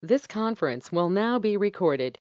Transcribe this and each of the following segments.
This conference will now be recorded.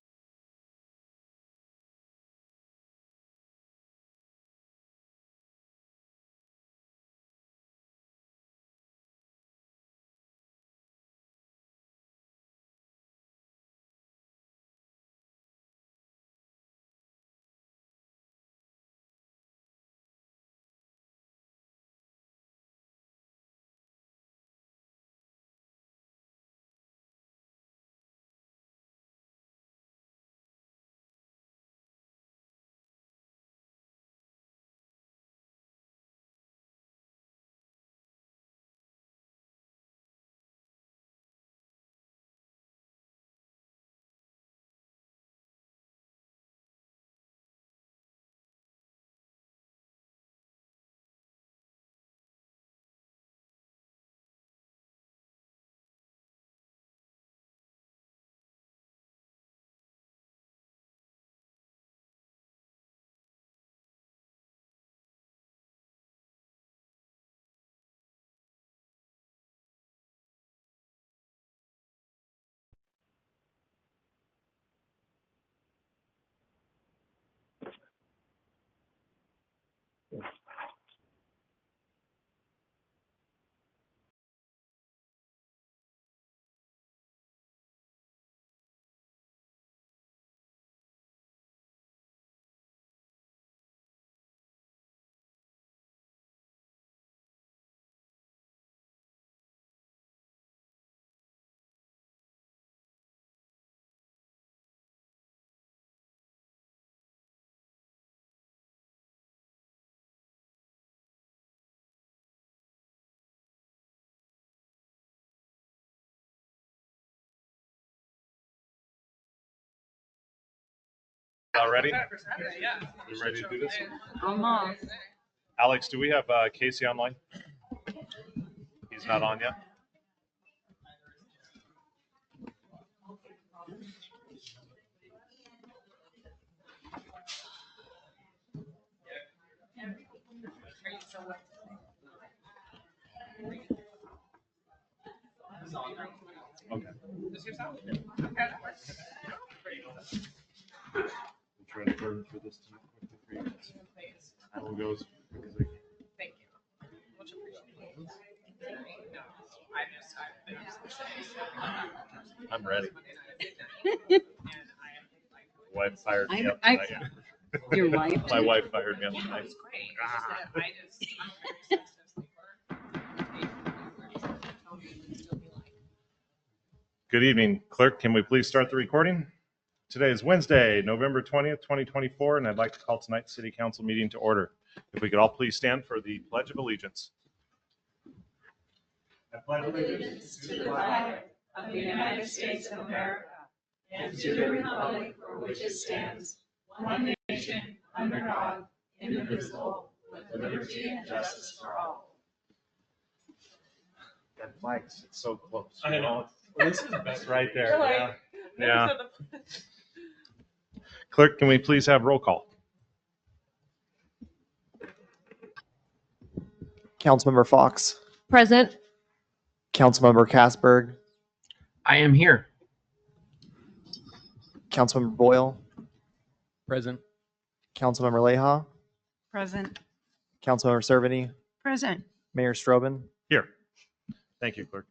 All ready? You ready to do this? Almost. Alex, do we have Casey online? He's not on yet. Okay. We'll try to burn through this quickly for you guys. And we'll go as quick as we can. Thank you. Much appreciated. I'm ready. Wife fired me up I- tonight. Your wife? My wife fired me up Yeah, it tonight. was great. It's just that I'm very sensitive sleeper. Good evening, clerk. Can we please start the recording? Today is Wednesday, November 20th, 2024, and I'd like to call tonight's city council meeting to order. If we could all please stand for the Pledge of Allegiance. I pledge allegiance to the flag of the United States of America and to the republic for which it stands, one nation, under God, indivisible, with liberty and justice for all. That flag sits so close. I know. Well, this is It's right there. You're like, Yeah. Clerk, can we please have roll call? Councilmember Fox, Present. Councilmember Casberg, I am here. Councilmember Boyle, Present. Councilmember Leha, Present. Councilmember Cerveny, Present. Mayor Strobin. Here. Thank you, clerk.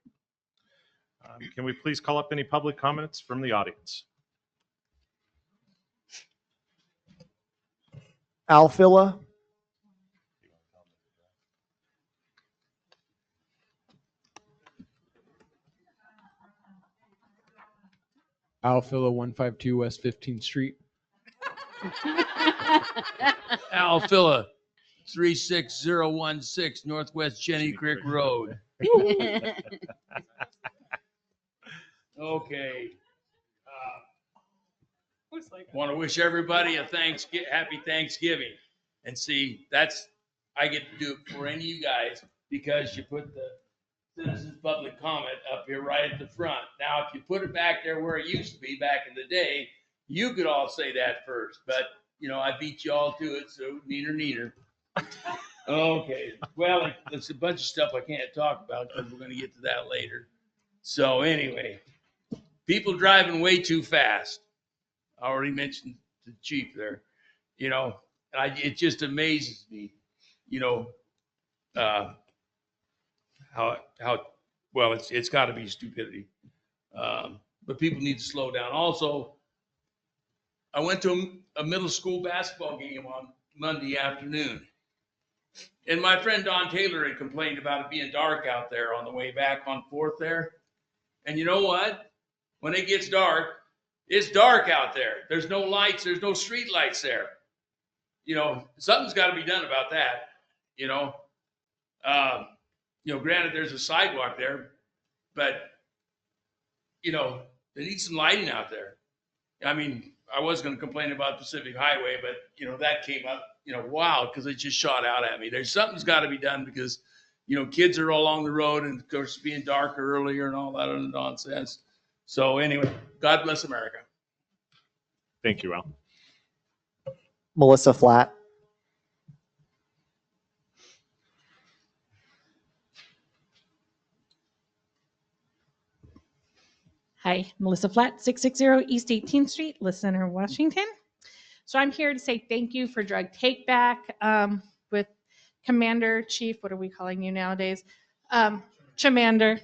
Can we please call up any public comments from the audience? Al Filla, Alphila 152 West 15th Street. Alphila 36016 Northwest Jenny Creek Road. Okay. Want to wish everybody a happy Thanksgiving. And see, I get to do it for any of you guys because you put the citizens public comment up here right at the front. Now, if you put it back there where it used to be back in the day, you could all say that first, but I beat you all to it, so neater. Okay, well, there's a bunch of stuff I can't talk about because we're going to get to that later. So anyway, People driving way too fast. I already mentioned the chief there, you know, it just amazes me, you know, how well, it's got to be stupidity. But people need to slow down. Also, I went to a middle school basketball game on Monday afternoon, and my friend Don Taylor had complained about it being dark out there on the way back on 4th there. And you know what? When it gets dark, it's dark out there. There's no lights. There's no street lights there. You know, something's got to be done about that. You know, granted, there's a sidewalk there, but you know, they need some lighting out there. I mean, I was going to complain about Pacific Highway, but you know, that came up, you know, wow, because it just shot out at me. There's something's got to be done because, you know, kids are all along the road and of course being darker earlier and all that other nonsense. So anyway, God bless America. Thank you, Al. Melissa Flatt. Hi, Melissa Flatt, 660 East 18th Street, La Center, Washington. So I'm here to say thank you for Drug Take Back with Commander Chief. What are we calling you nowadays? Chamander.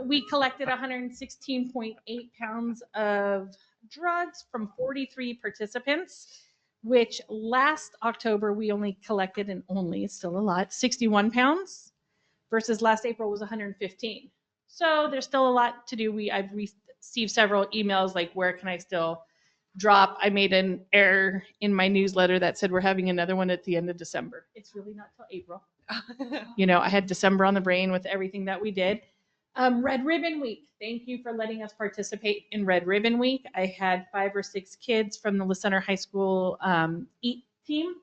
We collected 116.8 pounds of drugs from 43 participants, which last October we only collected, and only, it's still a lot, 61 pounds versus last April was 115. So there's still a lot to do. I've received several emails like, where can I still drop? I made an error in my newsletter that said we're having another one at the end of December. It's really not till April. You know, I had December on the brain with everything that we did. Red Ribbon Week. Thank you for letting us participate in Red Ribbon Week. I had 5 or 6 kids from the La Center High School EAT team.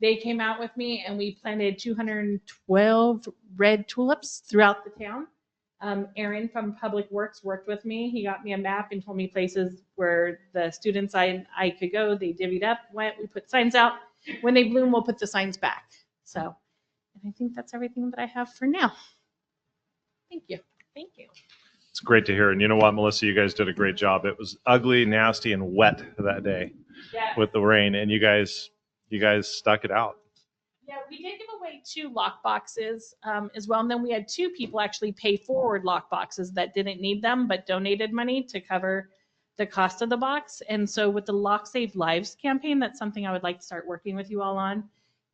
They came out with me and we planted 212 red tulips throughout the town. Aaron from Public Works worked with me. He got me a map and told me places where the students I could go. They divvied up, went, we put signs out. When they bloom, we'll put the signs back. So, and I think that's everything that I have for now. Thank you. Thank you. It's great to hear. And you know what, Melissa, you guys did a great job. It was ugly, nasty, and wet that day with the rain, and you guys stuck it out. Yeah, we did give away 2 lock boxes as well. And then we had 2 people actually pay forward lock boxes that didn't need them, but donated money to cover the cost of the box. And so with the Lock Save Lives campaign, that's something I would like to start working with you all on,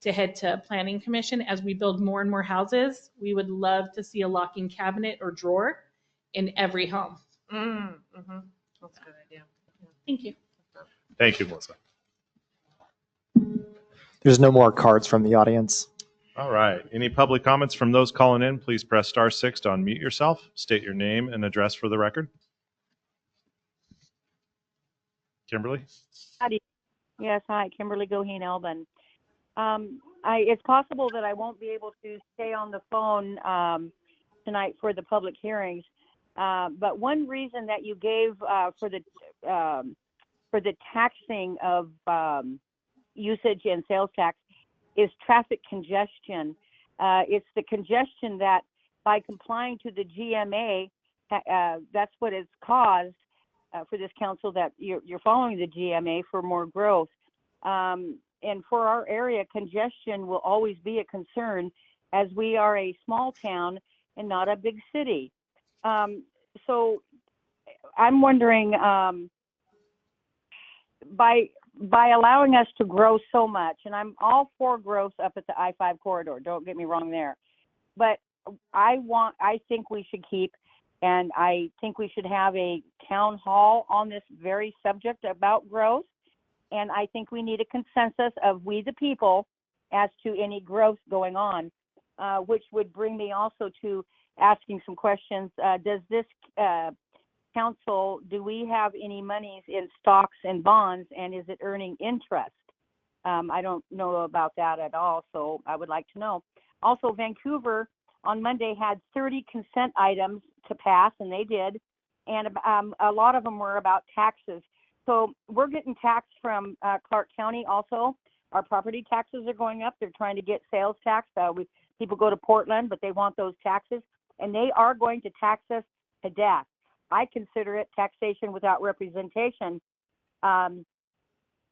to head to Planning Commission. As we build more and more houses, we would love to see a locking cabinet or drawer in every home. Mm-hmm. That's a good idea. Thank you. Thank you, Melissa. There's no more cards from the audience. All right. Any public comments from those calling in? Please press *6 to unmute yourself. State your name and address for the record. Kimberly? Yes, hi, Kimberly Goheen Elbin. It's possible that I won't be able to stay on the phone tonight for the public hearings, but one reason that you gave for the taxing of usage and sales tax is traffic congestion. It's the congestion that, by complying to the GMA, that's what has caused for this council, that you're following the GMA for more growth. And for our area, congestion will always be a concern, as we are a small town and not a big city. So I'm wondering, by allowing us to grow so much, and I'm all for growth up at the I-5 corridor, don't get me wrong there, but I think we should keep, and I think we should have a town hall on this very subject about growth. And I think we need a consensus of we the people as to any growth going on, which would bring me also to asking some questions. Does this council, do we have any monies in stocks and bonds, and is it earning interest? I don't know about that at all, so I would like to know. Also, Vancouver on Monday had 30 consent items to pass, and they did, and a lot of them were about taxes. So we're getting taxed from Clark County also. Our property taxes are going up. They're trying to get sales tax. People go to Portland, but they want those taxes, and they are going to tax us to death. I consider it taxation without representation.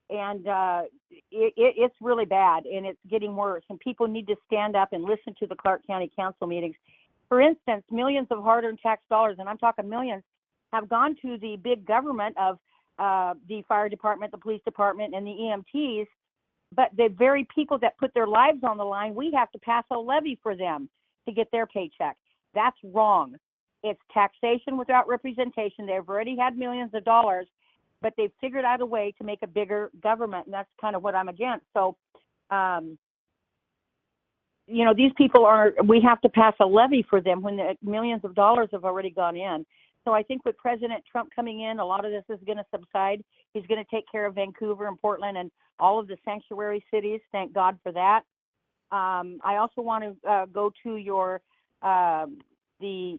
It's really bad, and it's getting worse, and people need to stand up and listen to the Clark County Council meetings. For instance, millions of hard-earned tax dollars, and I'm talking millions, have gone to the big government of the fire department, the police department, and the EMTs, but the very people that put their lives on the line, we have to pass a levy for them to get their paycheck. That's wrong. It's taxation without representation. They've already had millions of dollars, but they've figured out a way to make a bigger government, and that's kind of what I'm against. So, these people we have to pass a levy for them when the millions of dollars have already gone in. So I think with President Trump coming in, a lot of this is going to subside. He's going to take care of Vancouver and Portland and all of the sanctuary cities. Thank God for that. I also want to go to your the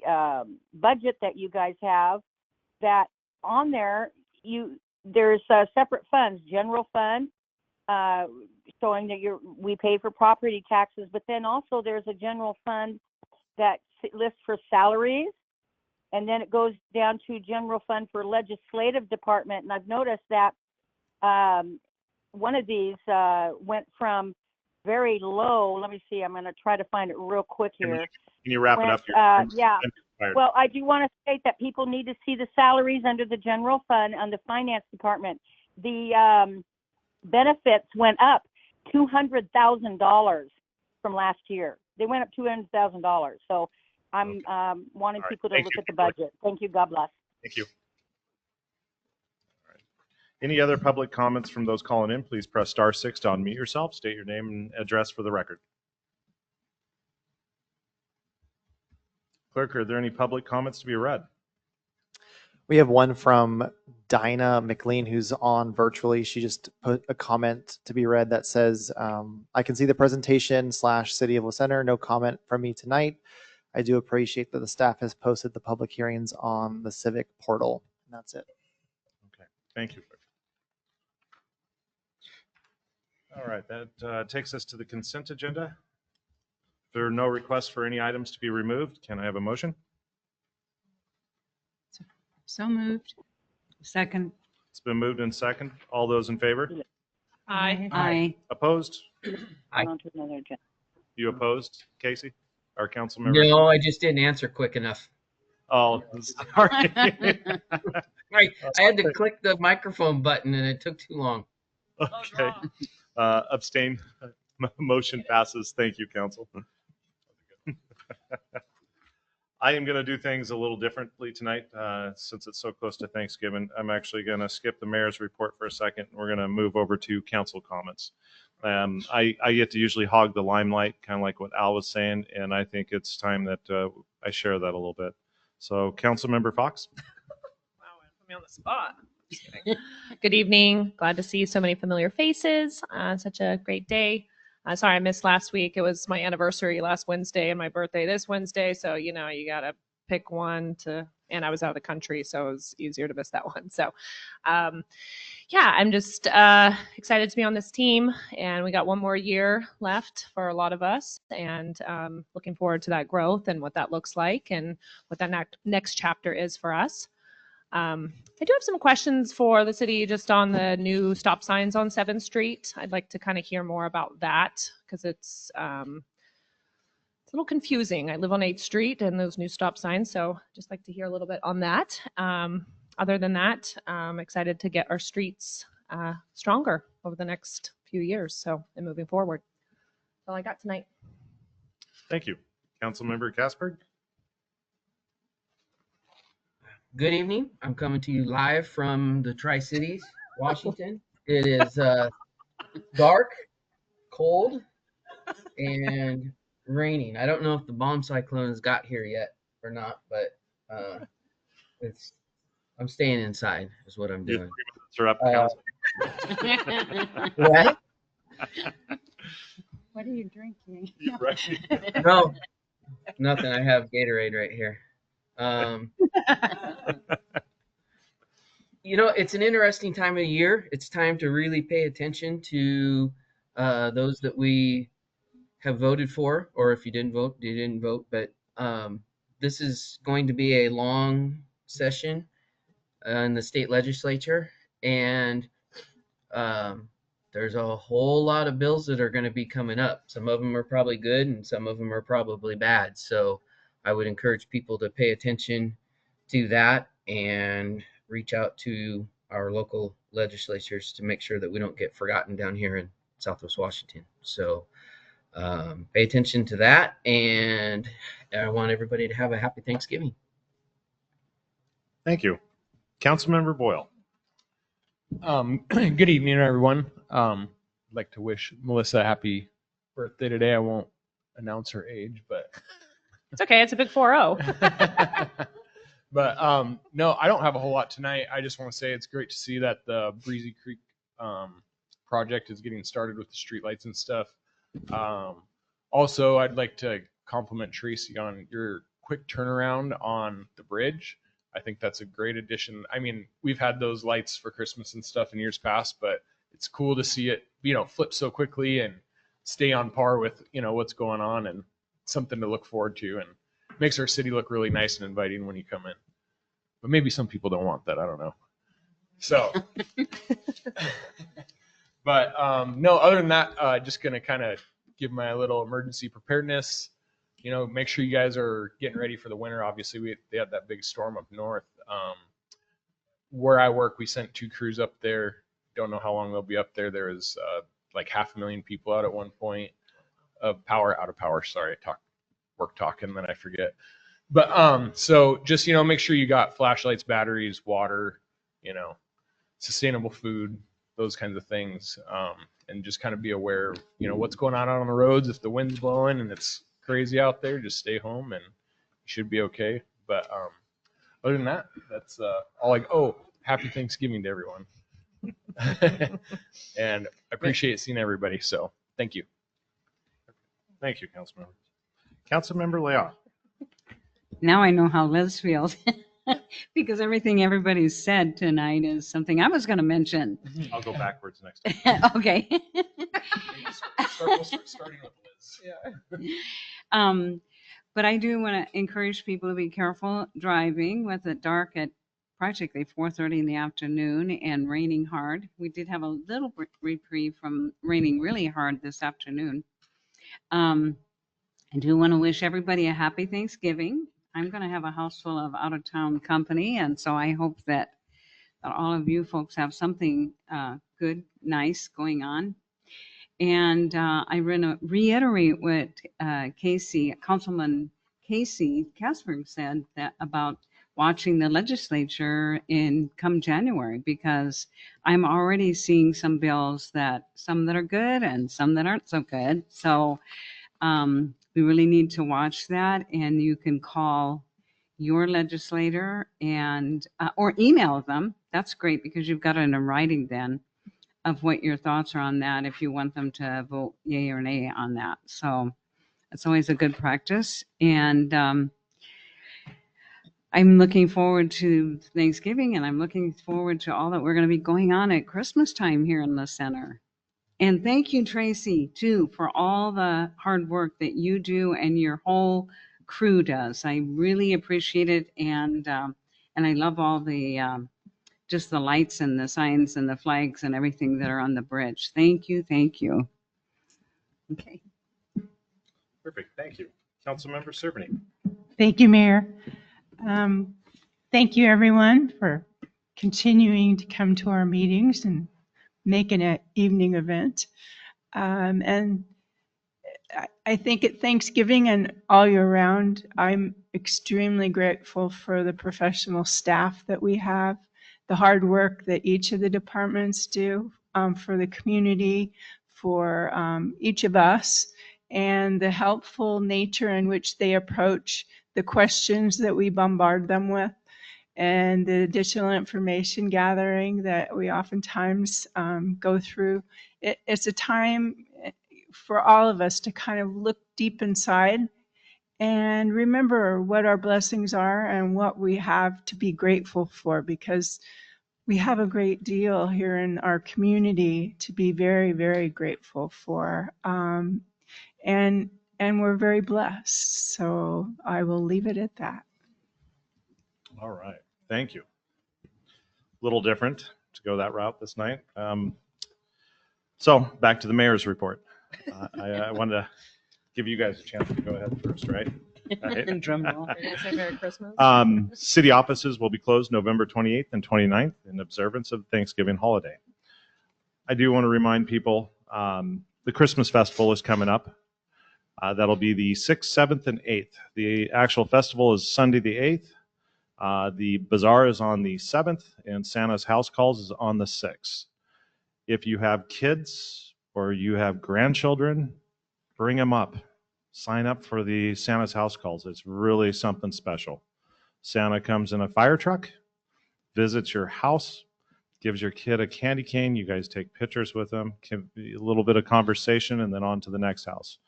budget that you guys have. That on there, there's separate funds, general fund, showing that we pay for property taxes, but then also there's a general fund that lists for salaries, and then it goes down to general fund for legislative department. And I've noticed that one of these went from very low. Let me see. I'm going to try to find it real quick here. Can you wrap it up? Yeah. Well, I do want to state that people need to see the salaries under the general fund on the finance department. The benefits went up $200,000 from last year. They went up $200,000. So I'm wanting people to look at the budget. Thank you. God bless. Thank you. All right. Any other public comments from those calling in? Please press *6 to unmute yourself. State your name and address for the record. Clerk, are there any public comments to be read? We have one from Dinah McLean, who's on virtually. She just put a comment to be read that says, I can see the presentation / City of La Center. No comment from me tonight. I do appreciate that the staff has posted the public hearings on the civic portal. And that's it. Okay, thank you. All right, that takes us to the consent agenda. If there are no requests for any items to be removed, can I have a motion? So moved. Second. It's been moved and second. All those in favor? Aye. Opposed? On to another agenda. You opposed, Casey? Our council member? No, I just didn't answer quick enough. Oh, sorry. Right, I had to click the microphone button and it took too long. Okay. Abstain. Motion passes. Thank you, council. I am going to do things a little differently tonight since it's so close to Thanksgiving. I'm actually going to skip the mayor's report for a second. We're going to move over to council comments. I get to usually hog the limelight, kind of like what Al was saying, and I think it's time that I share that a little bit. So, Councilmember Fox. Wow, put me on the spot. Just kidding. Good evening. Glad to see so many familiar faces. Such a great day. Sorry I missed last week. It was my anniversary last Wednesday and my birthday this Wednesday. So, you got to pick one and I was out of the country, so it was easier to miss that one. So, I'm just excited to be on this team, and we got one more year left for a lot of us, and looking forward to that growth and what that looks like and what that next chapter is for us. I do have some questions for the city just on the new stop signs on 7th Street. I'd like to kind of hear more about that because it's a little confusing. I live on 8th Street and those new stop signs, so just like to hear a little bit on that. Other than that, I'm excited to get our streets stronger over the next few years, and moving forward. That's all I got tonight. Thank you. Councilmember Casper. Good evening. I'm coming to you live from the Tri-Cities, Washington. It is dark, cold, and raining. I don't know if the bomb cyclone has got here yet or not, but I'm staying inside is what I'm doing. You're up, council. What? What are you drinking? Right. No, nothing. I have Gatorade right here. It's an interesting time of year. It's time to really pay attention to those that we have voted for, or if you didn't vote, you didn't vote. But this is going to be a long session in the state legislature, and there's a whole lot of bills that are going to be coming up. Some of them are probably good and some of them are probably bad. So I would encourage people to pay attention to that and reach out to our local legislatures to make sure that we don't get forgotten down here in Southwest Washington. So pay attention to that, and I want everybody to have a happy Thanksgiving. Thank you. Councilmember Boyle. Good evening, everyone. I'd like to wish Melissa a happy birthday today. I won't announce her age, but It's okay. It's a big 4-0. but no, I don't have a whole lot tonight. I just want to say it's great to see that the Breezy Creek project is getting started with the streetlights and stuff. Also, I'd like to compliment Tracy on your quick turnaround on the bridge. I think that's a great addition. I mean, we've had those lights for Christmas and stuff in years past, but it's cool to see it, flip so quickly and stay on par with, what's going on, and something to look forward to, and makes our city look really nice and inviting when you come in. But maybe some people don't want that. I don't know. So, but no, other than that, just going to kind of give my little emergency preparedness. Make sure you guys are getting ready for the winter. Obviously, they had that big storm up north. Where I work, we sent 2 crews up there. Don't know how long they'll be up there. There was like 500,000 people out at one point of power, out of power. Sorry, work talking, then I forget. But so just make sure you got flashlights, batteries, water, sustainable food, those kinds of things, and just kind of be aware of what's going on out on the roads. If the wind's blowing and it's crazy out there, just stay home and you should be okay. But other than that, that's all. Happy Thanksgiving to everyone. And I appreciate seeing everybody, so thank you. Thank you, Councilmember. Councilmember Leah. Now I know how Liz feels because everything everybody's said tonight is something I was going to mention. I'll go backwards next time. Okay. Starting with Liz. Yeah. But I do want to encourage people to be careful driving with it dark at practically 4:30 in the afternoon and raining hard. We did have a little reprieve from raining really hard this afternoon. I do want to wish everybody a happy Thanksgiving. I'm going to have a house full of out-of-town company, and so I hope that all of you folks have something good, nice going on. And I want to reiterate what Councilman Casey Kasberg said about watching the legislature come January, because I'm already seeing some bills some that are good and some that aren't so good. So we really need to watch that, and you can call your legislator and or email them. That's great because you've got it in writing then of what your thoughts are on that if you want them to vote yay or nay on that. So it's always a good practice. And I'm looking forward to Thanksgiving, and I'm looking forward to all that we're going to be going on at Christmas time here in the center. And thank you, Tracy, too, for all the hard work that you do and your whole crew does. I really appreciate it, and I love all the just the lights and the signs and the flags and everything that are on the bridge. Thank you, thank you. Okay. Perfect. Thank you. Councilmember Cerveny. Thank you, Mayor. Thank you, everyone, for continuing to come to our meetings and make it an evening event. And I think at Thanksgiving and all year round, I'm extremely grateful for the professional staff that we have, the hard work that each of the departments do for the community, for each of us, and the helpful nature in which they approach the questions that we bombard them with, and the additional information gathering that we oftentimes go through. It's a time for all of us to kind of look deep inside and remember what our blessings are and what we have to be grateful for, because we have a great deal here in our community to be very, very grateful for. And we're very blessed. So I will leave it at that. All right. Thank you. Little different to go that route this night. So back to the mayor's report. I wanted to give you guys a chance to go ahead first, right? All right. Drum roll. You're gonna say Merry Christmas? City offices will be closed November 28th and 29th in observance of Thanksgiving holiday. I do want to remind people, the Christmas festival is coming up. That'll be the 6th, 7th, and 8th. The actual festival is Sunday the 8th. The bazaar is on the 7th, and Santa's house calls is on the 6th. If you have kids or you have grandchildren, bring them up. Sign up for the Santa's house calls. It's really something special. Santa comes in a fire truck, visits your house, gives your kid a candy cane. You guys take pictures with them, a little bit of conversation, and then on to the next house.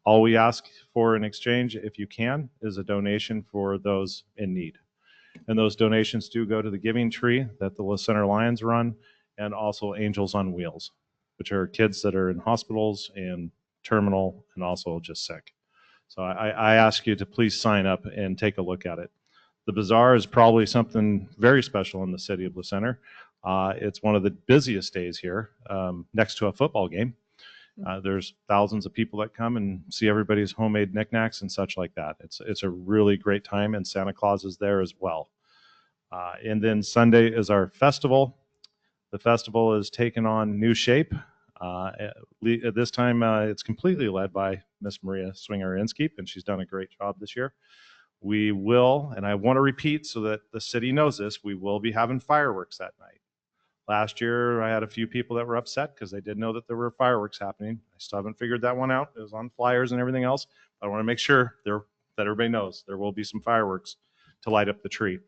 All we ask for in exchange, if you can, is a donation for those in need. And those donations do go to the Giving Tree that the La Center Lions run, and also Angels on Wheels, which are kids that are in hospitals and terminal and also just sick. So I ask you to please sign up and take a look at it. The bazaar is probably something very special in the city of La Center. It's one of the busiest days here, next to a football game. There's thousands of people that come and see everybody's homemade knickknacks and such like that. It's a really great time, and Santa Claus is there as well. And then Sunday is our festival. The festival is taking on new shape. At this time, it's completely led by Miss Maria Swinger-Inskeep, and she's done a great job this year. We will, and I want to repeat so that the city knows this, we will be having fireworks that night. Last year, I had a few people that were upset because they didn't know that there were fireworks happening. I still haven't figured that one out. It was on flyers and everything else. I want to make sure that everybody knows there will be some fireworks to light up the tree.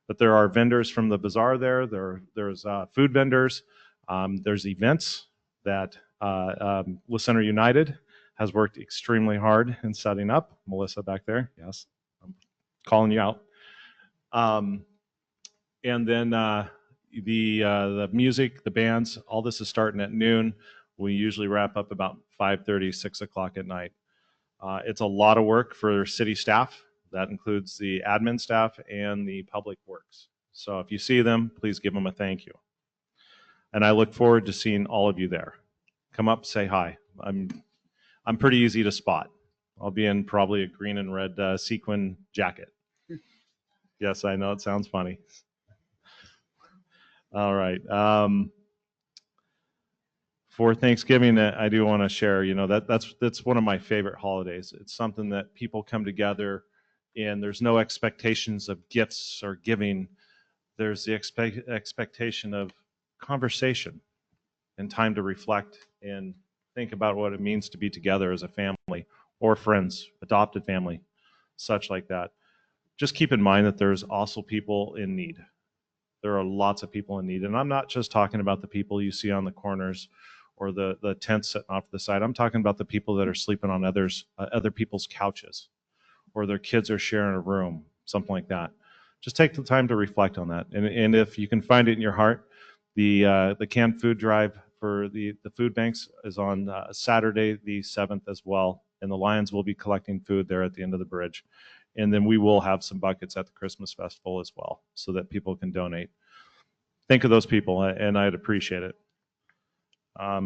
But there are vendors from the bazaar there. There's food vendors. There's events that La Center United has worked extremely hard in setting up. Melissa back there, yes, I'm calling you out. And then the music, the bands, all this is starting at noon. We usually wrap up about 5:30, 6 o'clock at night. It's a lot of work for city staff. That includes the admin staff and the public works. So if you see them, please give them a thank you. And I look forward to seeing all of you there. Come up, say hi. I'm pretty easy to spot. I'll be in probably a green and red sequin jacket. Yes, I know it sounds funny. All right. For Thanksgiving, I do want to share, that's one of my favorite holidays. It's something that people come together and there's no expectations of gifts or giving. There's the expectation of conversation and time to reflect and think about what it means to be together as a family or friends, adopted family, such like that. Just keep in mind that there's also people in need. There are lots of people in need. And I'm not just talking about the people you see on the corners or the tents sitting off the side. I'm talking about the people that are sleeping on other people's couches, or their kids are sharing a room, something like that. Just take the time to reflect on that. And if you can find it in your heart, the canned food drive for the food banks is on Saturday the 7th as well. And the Lions will be collecting food there at the end of the bridge. And then we will have some buckets at the Christmas festival as well so that people can donate. Think of those people, and I'd appreciate it. I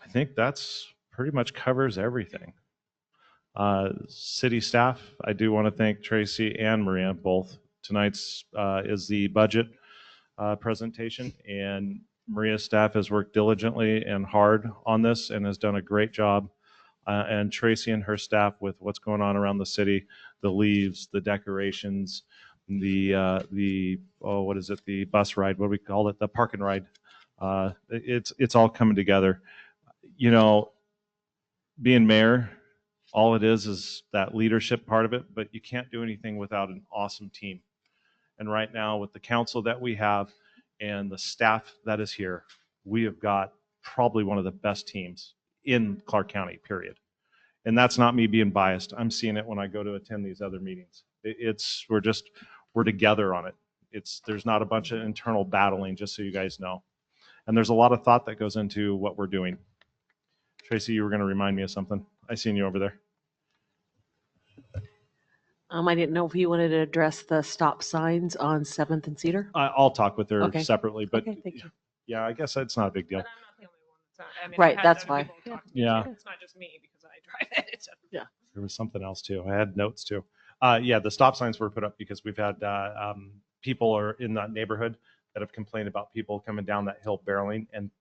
think that's pretty much covers everything. City staff, I do want to thank Tracy and Maria both. Tonight's is the budget presentation, and Maria's staff has worked diligently and hard on this and has done a great job. And Tracy and her staff with what's going on around the city, the leaves, the decorations, the bus ride, what do we call it? The park and ride. It's all coming together. Being mayor, all it is that leadership part of it, but you can't do anything without an awesome team. And right now with the council that we have and the staff that is here, we have got probably one of the best teams in Clark County, period. And that's not me being biased. I'm seeing it when I go to attend these other meetings. We're together on it. There's not a bunch of internal battling, just so you guys know. And there's a lot of thought that goes into what we're doing. Tracy, you were going to remind me of something. I seen you over there. I didn't know if you wanted to address the stop signs on 7th and Cedar. I'll talk with her Okay. separately, but Okay, thank you. yeah, I guess it's not a big deal. But I'm not the only one that's, I mean, Right, I've had that's other fine. people talk to me Yeah. too. It's not just me because I drive it. So. Yeah. There was something else too. I had notes too. Yeah, the stop signs were put up because we've had people are in that neighborhood that have complained about people coming down that hill barreling and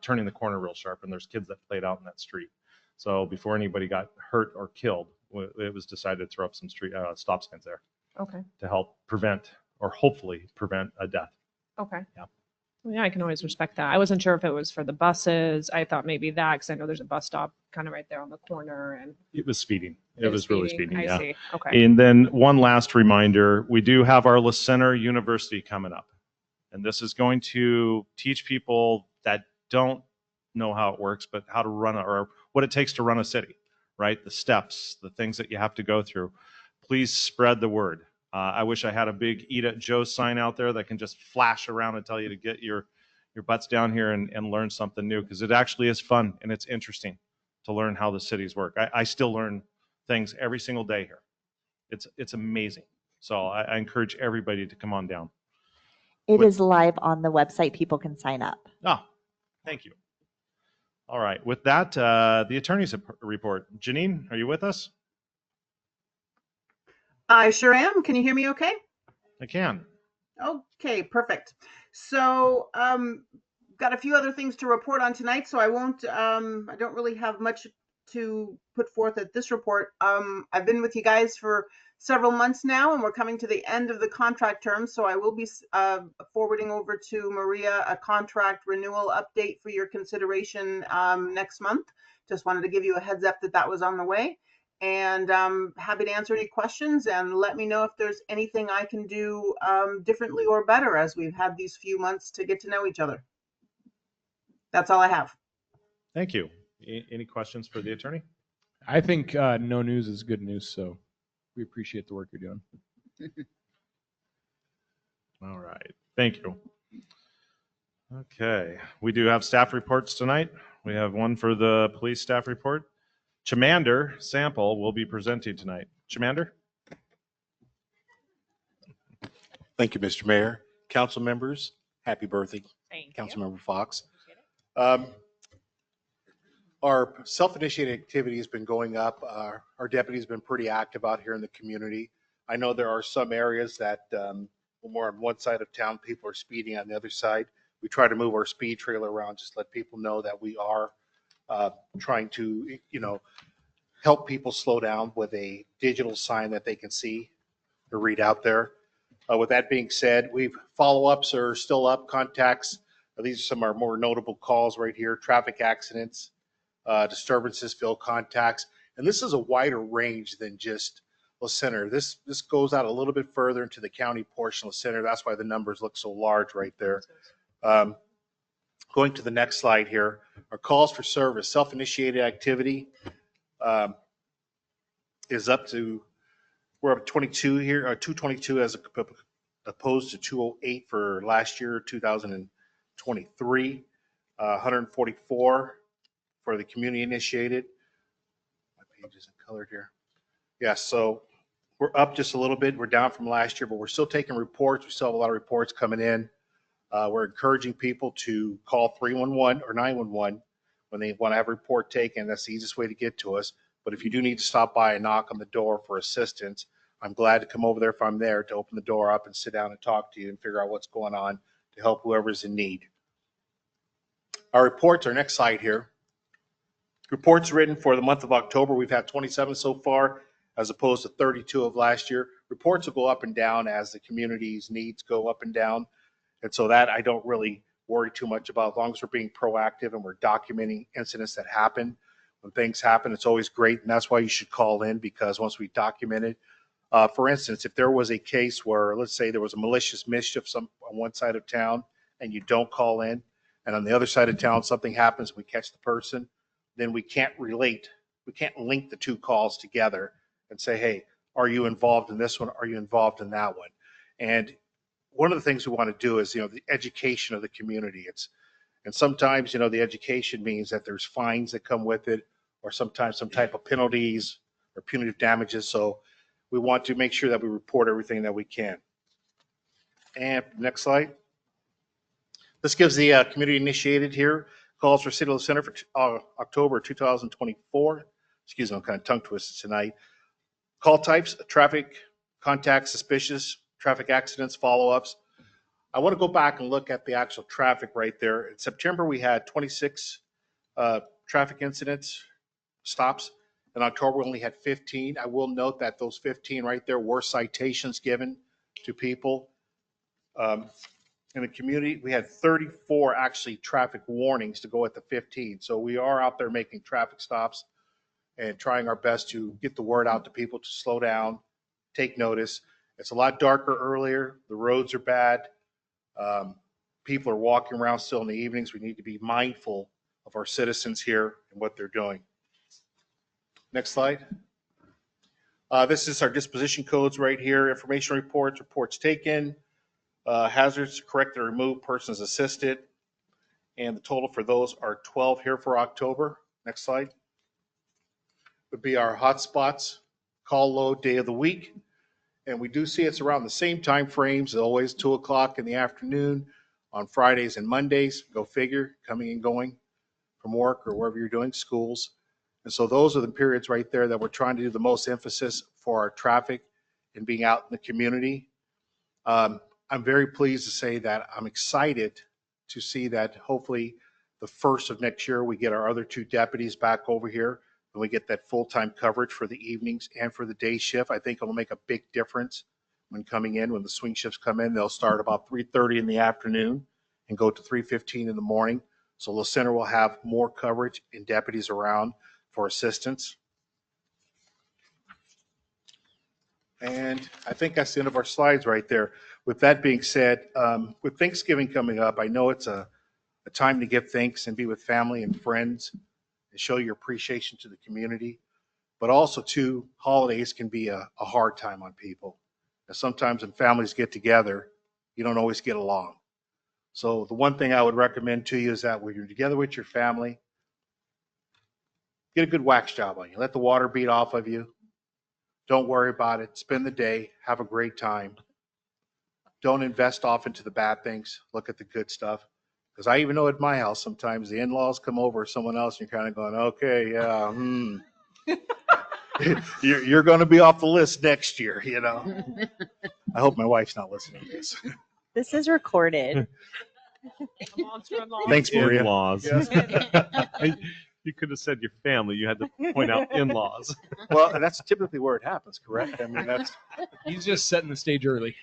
turning the corner real sharp. And there's kids that played out in that street. So before anybody got hurt or killed, it was decided to throw up some street stop signs there Okay. to help prevent or hopefully prevent a death. Okay. Yeah. Well, yeah, I can always respect that. I wasn't sure if it was for the buses. I thought maybe that because I know there's a bus stop kind of right there on the corner. And It was speeding. It was really speeding. I Yeah. see. Okay. And then one last reminder, we do have our La Center University coming up. And this is going to teach people that don't know how it works, but how to run or what it takes to run a city, right? The steps, the things that you have to go through. Please spread the word. I wish I had a big Eat at Joe's sign out there that can just flash around and tell you to get your butts down here and learn something new, because it actually is fun and it's interesting to learn how the cities work. I still learn things every single day here. It's amazing. So I encourage everybody to come on down. It is live on the website. People can sign up. Oh, thank you. All right. With that, the attorney's report. Janine, are you with us? I sure am. Can you hear me okay? I can. Okay, perfect. So, got a few other things to report on tonight, so I won't, I don't really have much to put forth at this report. I've been with you guys for several months now, and we're coming to the end of the contract term, so I will be forwarding over to Maria a contract renewal update for your consideration next month. Just wanted to give you a heads up that that was on the way. And I'm happy to answer any questions and let me know if there's anything I can do differently or better as we've had these few months to get to know each other. That's all I have. Thank you. Any questions for the attorney? I think no news is good news, so we appreciate the work you're doing. All right. Thank you. Okay. We do have staff reports tonight. We have one for the police staff report. Chamander Sample will be presenting tonight. Chamander? Thank you, Mr. Mayor. Council members, happy birthday, Councilmember Fox. Our self-initiated activity has been going up. Our deputy's been pretty active out here in the community. I know there are some areas that more on one side of town, people are speeding on the other side. We try to move our speed trailer around, just let people know that we are trying to, help people slow down with a digital sign that they can see or read out there. With that being said, follow-ups are still up, contacts. These are some of our more notable calls right here: traffic accidents, disturbances, field contacts. And this is a wider range than just La Center. This goes out a little bit further into the county portion of La Center. That's why the numbers look so large right there. Going to the next slide here, our calls for service, self-initiated activity is up to, we're up 22 here, 222 as opposed to 208 for last year, 2023, 144 for the community initiated. My page isn't colored here. Yeah, so we're up just a little bit. We're down from last year, but we're still taking reports. We still have a lot of reports coming in. We're encouraging people to call 311 or 911 when they want to have a report taken. That's the easiest way to get to us. But if you do need to stop by and knock on the door for assistance, I'm glad to come over there if I'm there to open the door up and sit down and talk to you and figure out what's going on to help whoever's in need. Our reports, our next slide here. Reports written for the month of October, we've had 27 so far, as opposed to 32 of last year. Reports will go up and down as the community's needs go up and down. And so that I don't really worry too much about. As long as we're being proactive and we're documenting incidents that happen. When things happen, it's always great. And that's why you should call in, because once we document it, for instance, if there was a case where, let's say there was a malicious mischief on one side of town and you don't call in, and on the other side of town something happens, we catch the person, then we can't link the two calls together and say, hey, are you involved in this one? Are you involved in that one? And one of the things we want to do is, the education of the community. And sometimes, the education means that there's fines that come with it, or sometimes some type of penalties or punitive damages. So we want to make sure that we report everything that we can. And next slide. This gives the community initiated here, calls for City of Center for October 2024. Excuse me, I'm kind of tongue twisted tonight. Call types, traffic, contact, suspicious, traffic accidents, follow-ups. I want to go back and look at the actual traffic right there. In September, we had 26 traffic incidents, stops. In October, we only had 15. I will note that those 15 right there were citations given to people. In the community, we had 34 actually traffic warnings to go at the 15. So we are out there making traffic stops and trying our best to get the word out to people to slow down, take notice. It's a lot darker earlier. The roads are bad. People are walking around still in the evenings. We need to be mindful of our citizens here and what they're doing. Next slide. This is our disposition codes right here. Information reports, reports taken, hazards corrected or removed, persons assisted. And the total for those are 12 here for October. Next slide. Would be our hotspots, call load day of the week. And we do see it's around the same time frames, always 2 o'clock in the afternoon on Fridays and Mondays. Go figure, coming and going from work or wherever you're doing, schools. And so those are the periods right there that we're trying to do the most emphasis for our traffic and being out in the community. I'm very pleased to say that I'm excited to see that hopefully the first of next year, we get our other 2 deputies back over here and we get that full-time coverage for the evenings and for the day shift. I think it'll make a big difference when coming in. When the swing shifts come in, they'll start about 3:30 in the afternoon and go to 3:15 in the morning. So the center will have more coverage and deputies around for assistance. And I think that's the end of our slides right there. With that being said, with Thanksgiving coming up, I know it's a time to give thanks and be with family and friends and show your appreciation to the community. But also, too, holidays can be a hard time on people. And sometimes when families get together, you don't always get along. So the one thing I would recommend to you is that when you're together with your family, get a good wax job on you. Let the water beat off of you. Don't worry about it. Spend the day. Have a great time. Don't invest off into the bad things. Look at the good stuff. Because I even know at my house, sometimes the in-laws come over or someone else, and you're kind of going, okay, yeah, you're going to be off the list next year, you know. I hope my wife's not listening to this. This is recorded. Thanks, Maria. In-laws. Yeah. You could have said your family. You had to point out in-laws. Well, that's typically where it happens, correct? I mean, that's. He's just setting the stage early.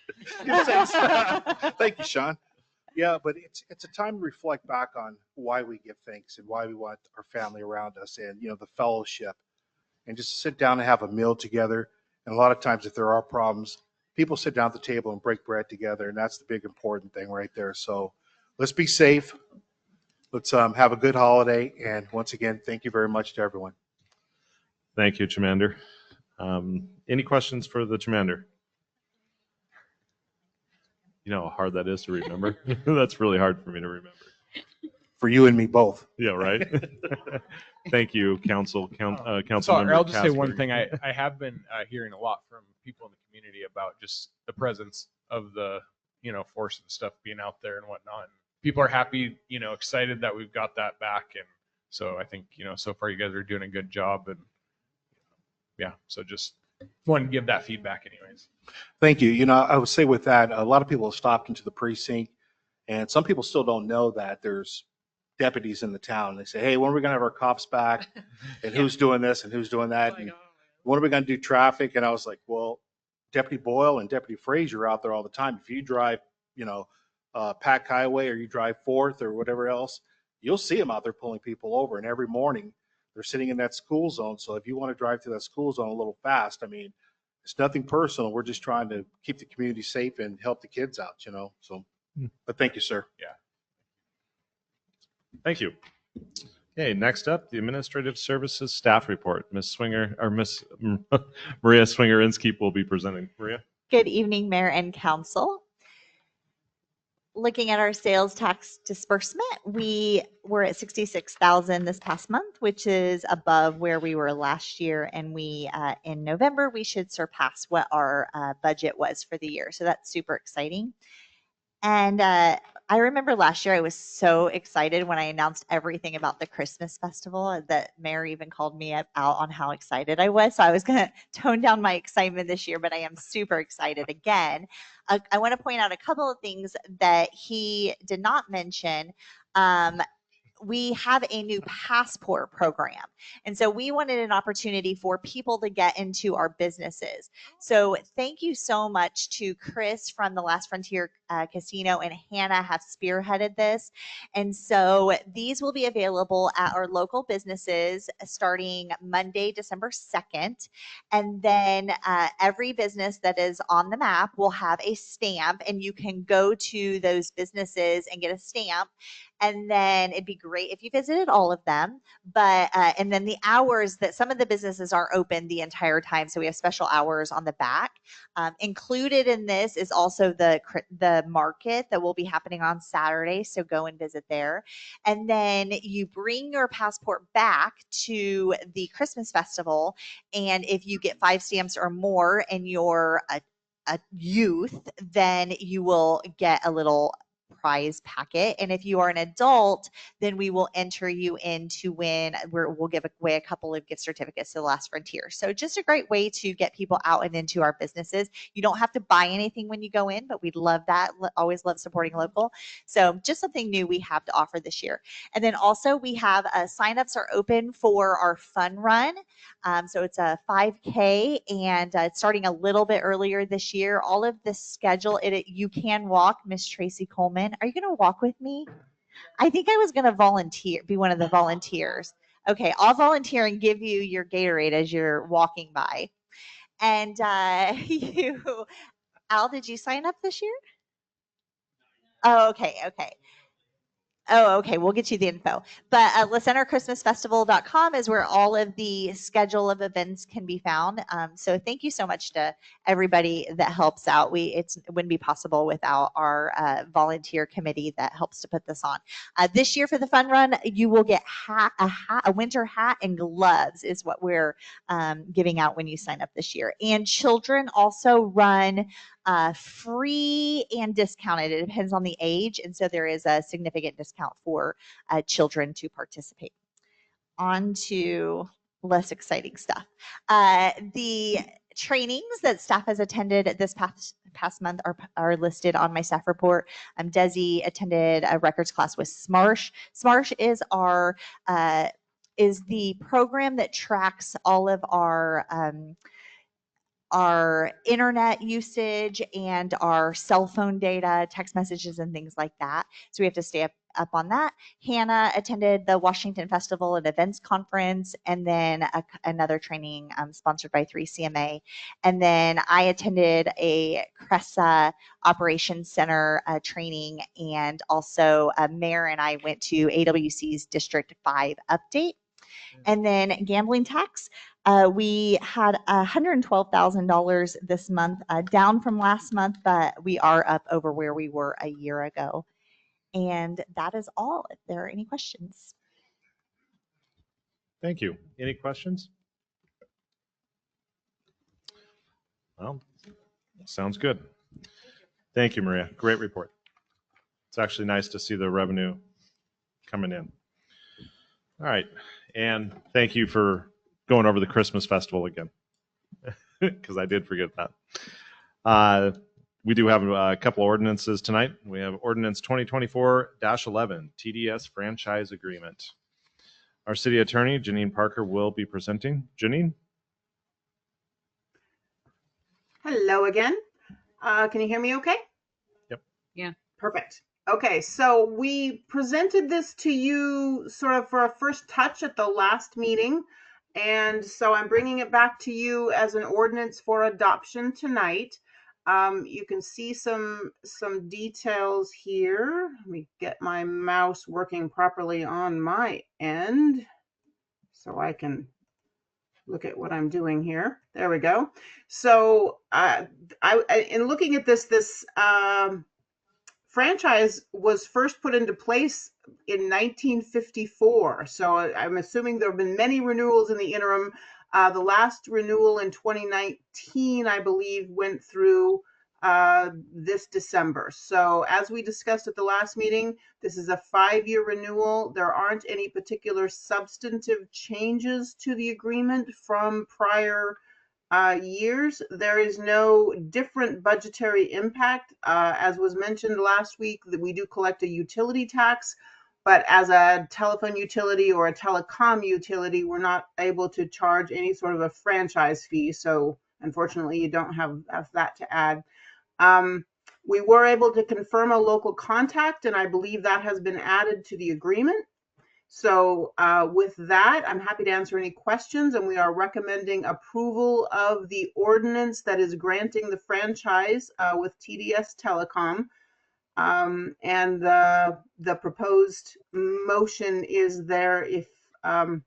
Thank you, Sean. Yeah, but it's a time to reflect back on why we give thanks and why we want our family around us and, you know, the fellowship and just sit down and have a meal together. And a lot of times if there are problems, people sit down at the table and break bread together. And that's the big important thing right there. So let's be safe. Let's have a good holiday. And once again, thank you very much to everyone. Thank you, Chamander. Any questions for the Chamander? You know how hard that is to remember? That's really hard for me to remember. For you and me both. Yeah, right? Thank you, Council Sorry, I'll just say Casper. one thing. I have been hearing a lot from people in the community about just the presence of the, you know, force and stuff being out there and whatnot. People are happy, you know, excited that we've got that back. And so I think, you know, so far you guys are doing a good job. And yeah, so just wanted to give that feedback anyways. Thank you. You know, I would say with that, a lot of people have stopped into the precinct and some people still don't know that there's deputies in the town. They say, hey, when are we going to have our cops back? And who's doing this and who's doing that? And when are we going to do traffic? And I was like, well, Deputy Boyle and Deputy Frazier are out there all the time. If you drive, you know, Pack Highway or you drive 4th or whatever else, you'll see them out there pulling people over. And every morning they're sitting in that school zone. So if you want to drive through that school zone a little fast, I mean, it's nothing personal. We're just trying to keep the community safe and help the kids out, you know. So, but thank you, sir. Yeah. Thank you. Okay, next up, the Administrative Services Staff Report. Ms. Swinger, or Ms. Maria Swinger-Inskeep will be presenting. Maria? Good evening, Mayor and Council. looking at our sales tax disbursement, we were at 66,000 this past month, which is above where we were last year. And we, in November, we should surpass what our budget was for the year. So that's super exciting. And I remember last year I was so excited when I announced everything about the Christmas festival that Mayor even called me out on how excited I was. So I was going to tone down my excitement this year, but I am super excited again. I want to point out a couple of things that he did not mention. We have a new passport program. And so we wanted an opportunity for people to get into our businesses. So thank you so much to Chris from the Last Frontier Casino, and Hannah have spearheaded this. And so these will be available at our local businesses starting Monday, December 2nd. And then every business that is on the map will have a stamp, and you can go to those businesses and get a stamp. And then it'd be great if you visited all of them. But and then the hours that some of the businesses are open the entire time, so we have special hours on the back. Included in this is also the market that will be happening on Saturday, so go and visit there. And then you bring your passport back to the Christmas festival, and if you get 5 stamps or more and you're a youth, then you will get a little prize packet. And if you are an adult, then we will enter you in to win. We'll give away a couple of gift certificates to the Last Frontier. So just a great way to get people out and into our businesses. You don't have to buy anything when you go in, but we'd love that. Always love supporting local. So just something new we have to offer this year. And then also we have signups are open for our fun run. So it's a 5K, and it's starting a little bit earlier this year. All of the schedule, you can walk. Miss Tracy Coleman, are you going to walk with me? I think I was going to volunteer, be one of the volunteers. Okay, I'll volunteer and give you your Gatorade as you're walking by. And Al, did you sign up this year? Oh, okay. Oh, okay. We'll get you the info. But LaCenterChristmasFestival.com is where all of the schedule of events can be found. So thank you so much to everybody that helps out. It wouldn't be possible without our volunteer committee that helps to put this on. This year for the fun run, you will get a winter hat and gloves is what we're giving out when you sign up this year. And children also run free and discounted. It depends on the age. And so there is a significant discount for children to participate. On to less exciting stuff. The trainings that staff has attended this past month are listed on my staff report. Desi attended a records class with SMARSH. SMARSH is the program that tracks all of our internet usage and our cell phone data, text messages, and things like that. So we have to stay up on that. Hannah attended the Washington Festival and Events Conference, and then another training sponsored by 3CMA. And then I attended a CRESA Operations Center training, and also Mayor and I went to AWC's District 5 update. And then gambling tax, we had $112,000 this month, down from last month, but we are up over where we were a year ago. And that is all. If there are any questions. Thank you. Any questions? Well, sounds good. Thank you, Maria. Great report. It's actually nice to see the revenue coming in. All right. And thank you for going over the Christmas festival again, because I did forget that. We do have a couple of ordinances tonight. We have Ordinance 2024-11, TDS Franchise Agreement. Our City Attorney, Janine Parker, will be presenting. Janine? Hello again. Can you hear me okay? Yep. Yeah. Perfect. Okay, so we presented this to you sort of for a first touch at the last meeting. And so I'm bringing it back to you as an ordinance for adoption tonight. You can see some details here. Let me get my mouse working properly on my end so I can look at what I'm doing here. There we go. So in looking at this franchise was first put into place in 1954. So I'm assuming there have been many renewals in the interim. The last renewal in 2019, I believe, went through this December. So as we discussed at the last meeting, this is a 5-year renewal. There aren't any particular substantive changes to the agreement from prior years. There is no different budgetary impact. As was mentioned last week, that we do collect a utility tax, but as a telephone utility or a telecom utility, we're not able to charge any sort of a franchise fee. So unfortunately, you don't have that to add. We were able to confirm a local contact, and I believe that has been added to the agreement. So with that, I'm happy to answer any questions, and we are recommending approval of the ordinance that is granting the franchise with TDS Telecom. And the proposed motion is there if, and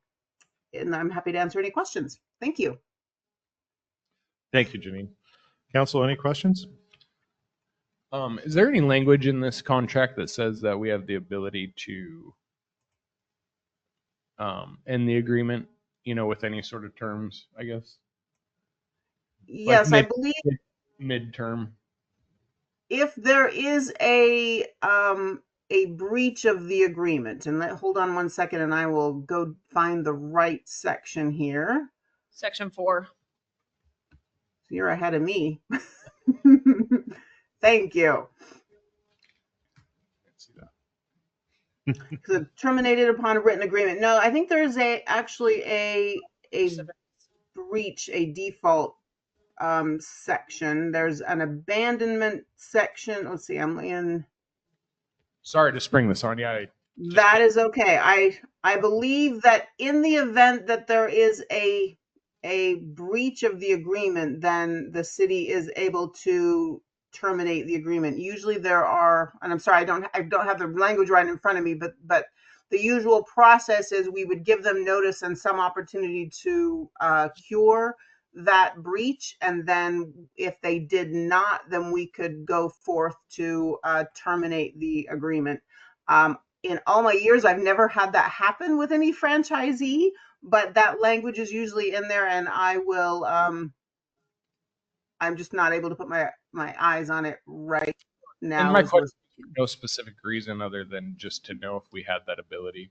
I'm happy to answer any questions. Thank you. Thank you, Janine. Council, any questions? Is there any language in this contract that says that we have the ability to end the agreement, with any sort of terms, I guess? Yes, I believe midterm. if there is a breach of the agreement, and hold on one second, and I will go find the right section here. Section 4. So you're ahead of me. Thank you. So terminated upon a written agreement. No, I think there's actually a breach, a default section. There's an abandonment section. Let's see, I'm in. Sorry to spring this on you. That is okay. I believe that in the event that there is a breach of the agreement, then the city is able to terminate the agreement. Usually there are, and I'm sorry, I don't have the language right in front of me, but the usual process is we would give them notice and some opportunity to cure that breach, and then if they did not, then we could go forth to terminate the agreement. In all my years, I've never had that happen with any franchisee, but that language is usually in there, and I will I'm just not able to put my eyes on it right now. And my question, no specific reason other than just to know if we had that ability.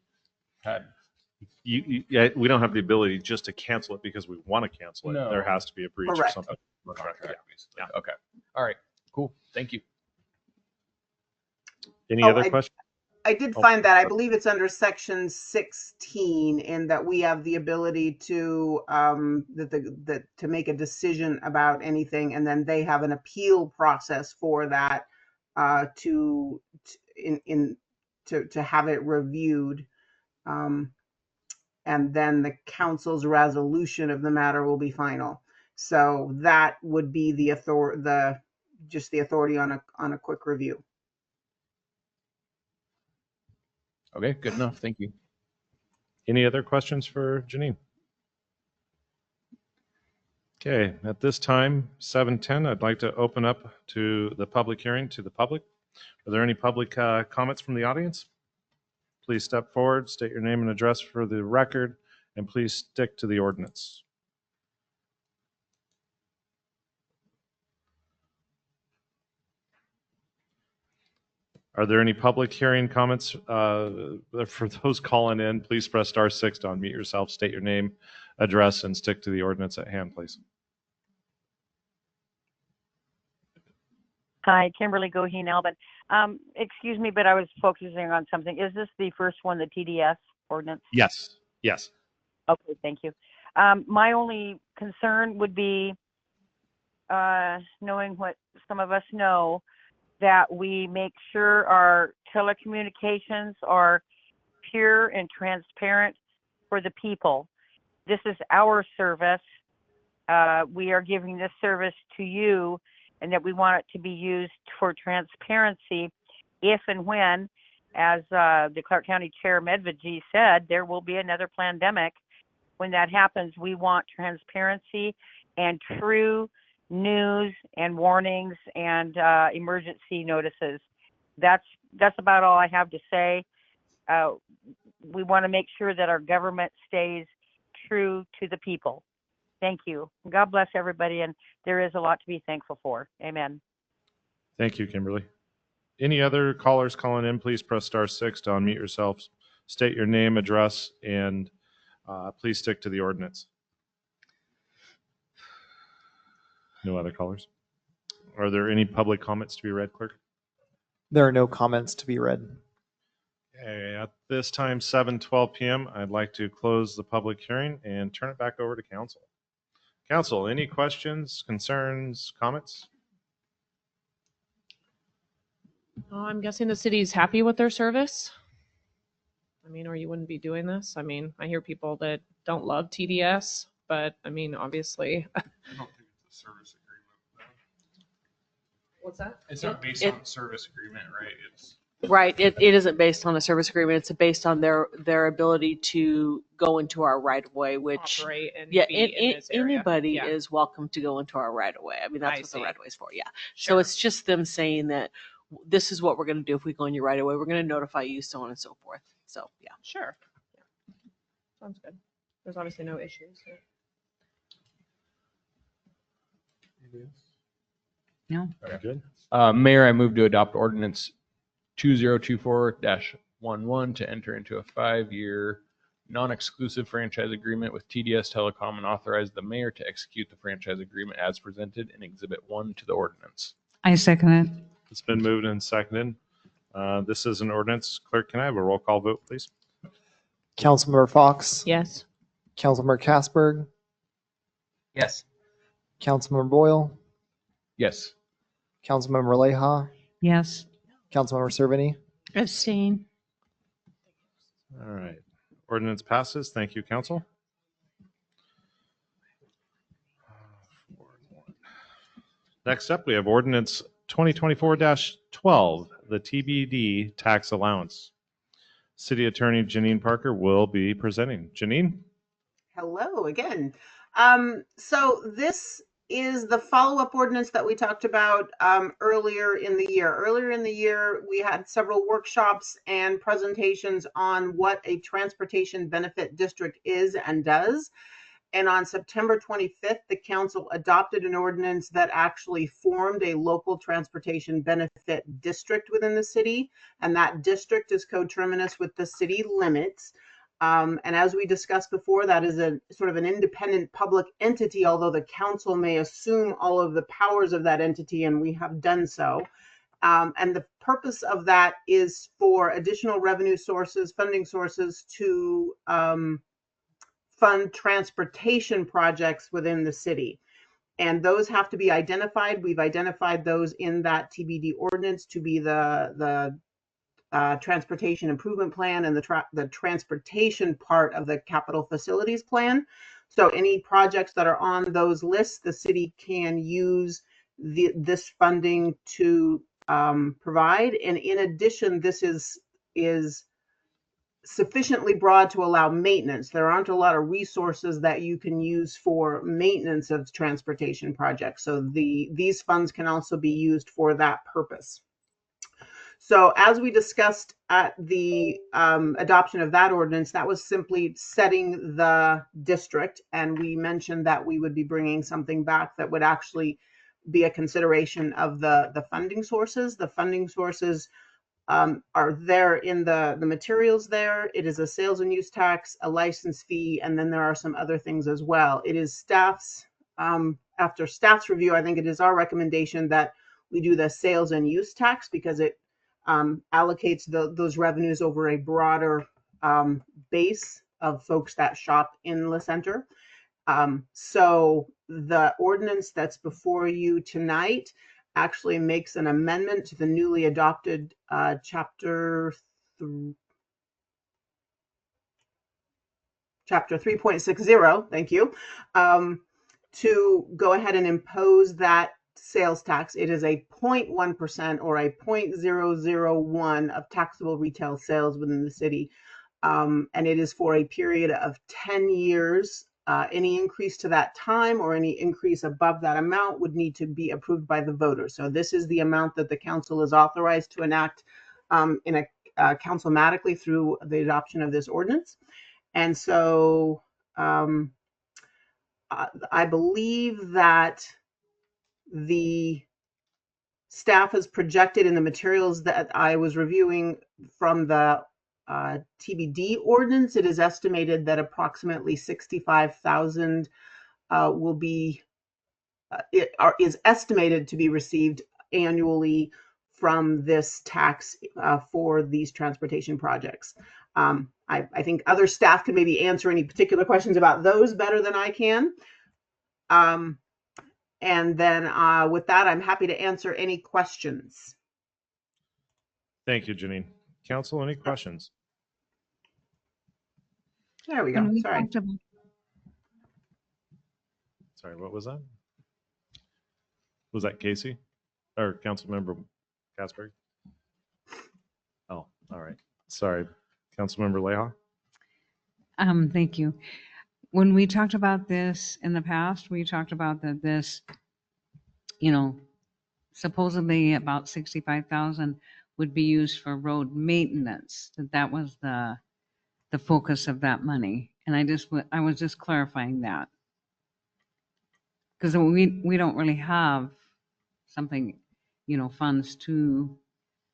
Yeah, we don't have the ability just to cancel it because we want to cancel it. No. There has to be a breach Correct. or something. Yeah. Okay. All right. Cool. Thank you. Any Oh, other questions? I did find that. I believe it's under section 16, in that we have the ability to to make a decision about anything, and then they have an appeal process for that to have it reviewed, and then the council's resolution of the matter will be final. So that would be the authority on a quick review. Okay. Good enough. Thank you. Any other questions for Janine? Okay, at this time, 7:10, I'd like to open up to the public hearing to the public. Are there any public comments from the audience? Please step forward, state your name and address for the record, and please stick to the ordinance. Are there any public hearing comments? For those calling in, please press *6 to unmute yourself, state your name, address, and stick to the ordinance at hand, please. Hi, Kimberly Goheen Albin. Excuse me, but I was focusing on something. Is this the first one, the TDS ordinance? Yes, yes. Okay, thank you. My only concern would be knowing what some of us know, that we make sure our telecommunications are pure and transparent for the people. This is our service. We are giving this service to you, and that we want it to be used for transparency if and when, as the Clark County Chair Medvedji said, there will be another pandemic. When that happens, we want transparency and true news and warnings and emergency notices. that's about all I have to say. We want to make sure that our government stays true to the people. Thank you. God bless everybody, and there is a lot to be thankful for. Amen. Thank you, Kimberly. Any other callers calling in, please press *6 to unmute yourselves. State your name, address, and please stick to the ordinance. No other callers? Are there any public comments to be read, Clerk? There are no comments to be read. Okay, at this time, 7:12 p.m., I'd like to close the public hearing and turn it back over to council. Council, any questions, concerns, comments? I'm guessing the city's happy with their service. I mean, or you wouldn't be doing this. I mean, I hear people that don't love TDS, but I mean, obviously. I don't think it's a service agreement. What's that? It's not based on a service agreement, right? It's Right. It isn't based on a service agreement. It's based on their ability to go into our right of way, which Operate and yeah, be in this area. anybody Yeah. is welcome to go into our right of way. I mean, that's I what see. the right of way is for. Yeah. Sure. So it's just them saying that this is what we're going to do if we go in your right of way. We're going to notify you, so on and so forth. So yeah. Sure. Yeah. Sounds good. There's obviously no issues. No. Very good. Mayor, I move to adopt ordinance 2024-11 to enter into a 5-year non-exclusive franchise agreement with TDS Telecom and authorize the mayor to execute the franchise agreement as presented in Exhibit 1 to the ordinance. I second it. It's been moved and seconded. This is an ordinance. Clerk, can I have a roll call vote, please? Councilmember Fox, Yes. Councilmember Casberg, Yes. Councilmember Boyle, Yes. Councilmember Leha, Yes. Councilmember Cervini. Abstain. All right. Ordinance passes. Thank you, council. Next up, we have ordinance 2024-12, the TBD tax allowance. City Attorney Janine Parker will be presenting. Janine? Hello again. So this is the follow-up ordinance that we talked about earlier in the year. Earlier in the year, we had several workshops and presentations on what a transportation benefit district is and does. And on September 25th, the council adopted an ordinance that actually formed a local transportation benefit district within the city. And that district is coterminous with the city limits. And as we discussed before, that is a sort of an independent public entity, although the council may assume all of the powers of that entity, and we have done so. And the purpose of that is for additional revenue sources, funding sources to fund transportation projects within the city. And those have to be identified. We've identified those in that TBD ordinance to be the transportation improvement plan and the transportation part of the capital facilities plan. So any projects that are on those lists, the city can use this funding to provide. And in addition, this is sufficiently broad to allow maintenance. There aren't a lot of resources that you can use for maintenance of transportation projects. So these funds can also be used for that purpose. So as we discussed at the adoption of that ordinance, that was simply setting the district. And we mentioned that we would be bringing something back that would actually be a consideration of the funding sources. The funding sources are there in the materials there. It is a sales and use tax, a license fee, and then there are some other things as well. It is staff's, after staff's review, I think it is our recommendation that we do the sales and use tax because it allocates those revenues over a broader base of folks that shop in the center. So the ordinance that's before you tonight actually makes an amendment to the newly adopted chapter 3.60, thank you, to go ahead and impose that sales tax. It is a 0.1% or a 0.001 of taxable retail sales within the city. And it is for a period of 10 years Any increase to that time or any increase above that amount would need to be approved by the voters. So this is the amount that the council is authorized to enact councilmatically through the adoption of this ordinance. And so I believe that the staff has projected in the materials that I was reviewing from the TBD ordinance, it is estimated that approximately 65,000 will be is estimated to be received annually from this tax for these transportation projects. I think other staff can maybe answer any particular questions about those better than I can. And then with that, I'm happy to answer any questions. Thank you, Janine. Council, any questions? There we go. When we Sorry. talked about- Sorry, what was that? Was that Casey or Councilmember Casper? Oh, all right. Sorry, Councilmember Leha. Thank you. When we talked about this in the past, we talked about that this, supposedly about 65,000 would be used for road maintenance, that was the focus of that money. And I was just clarifying that. Because we don't really have something, funds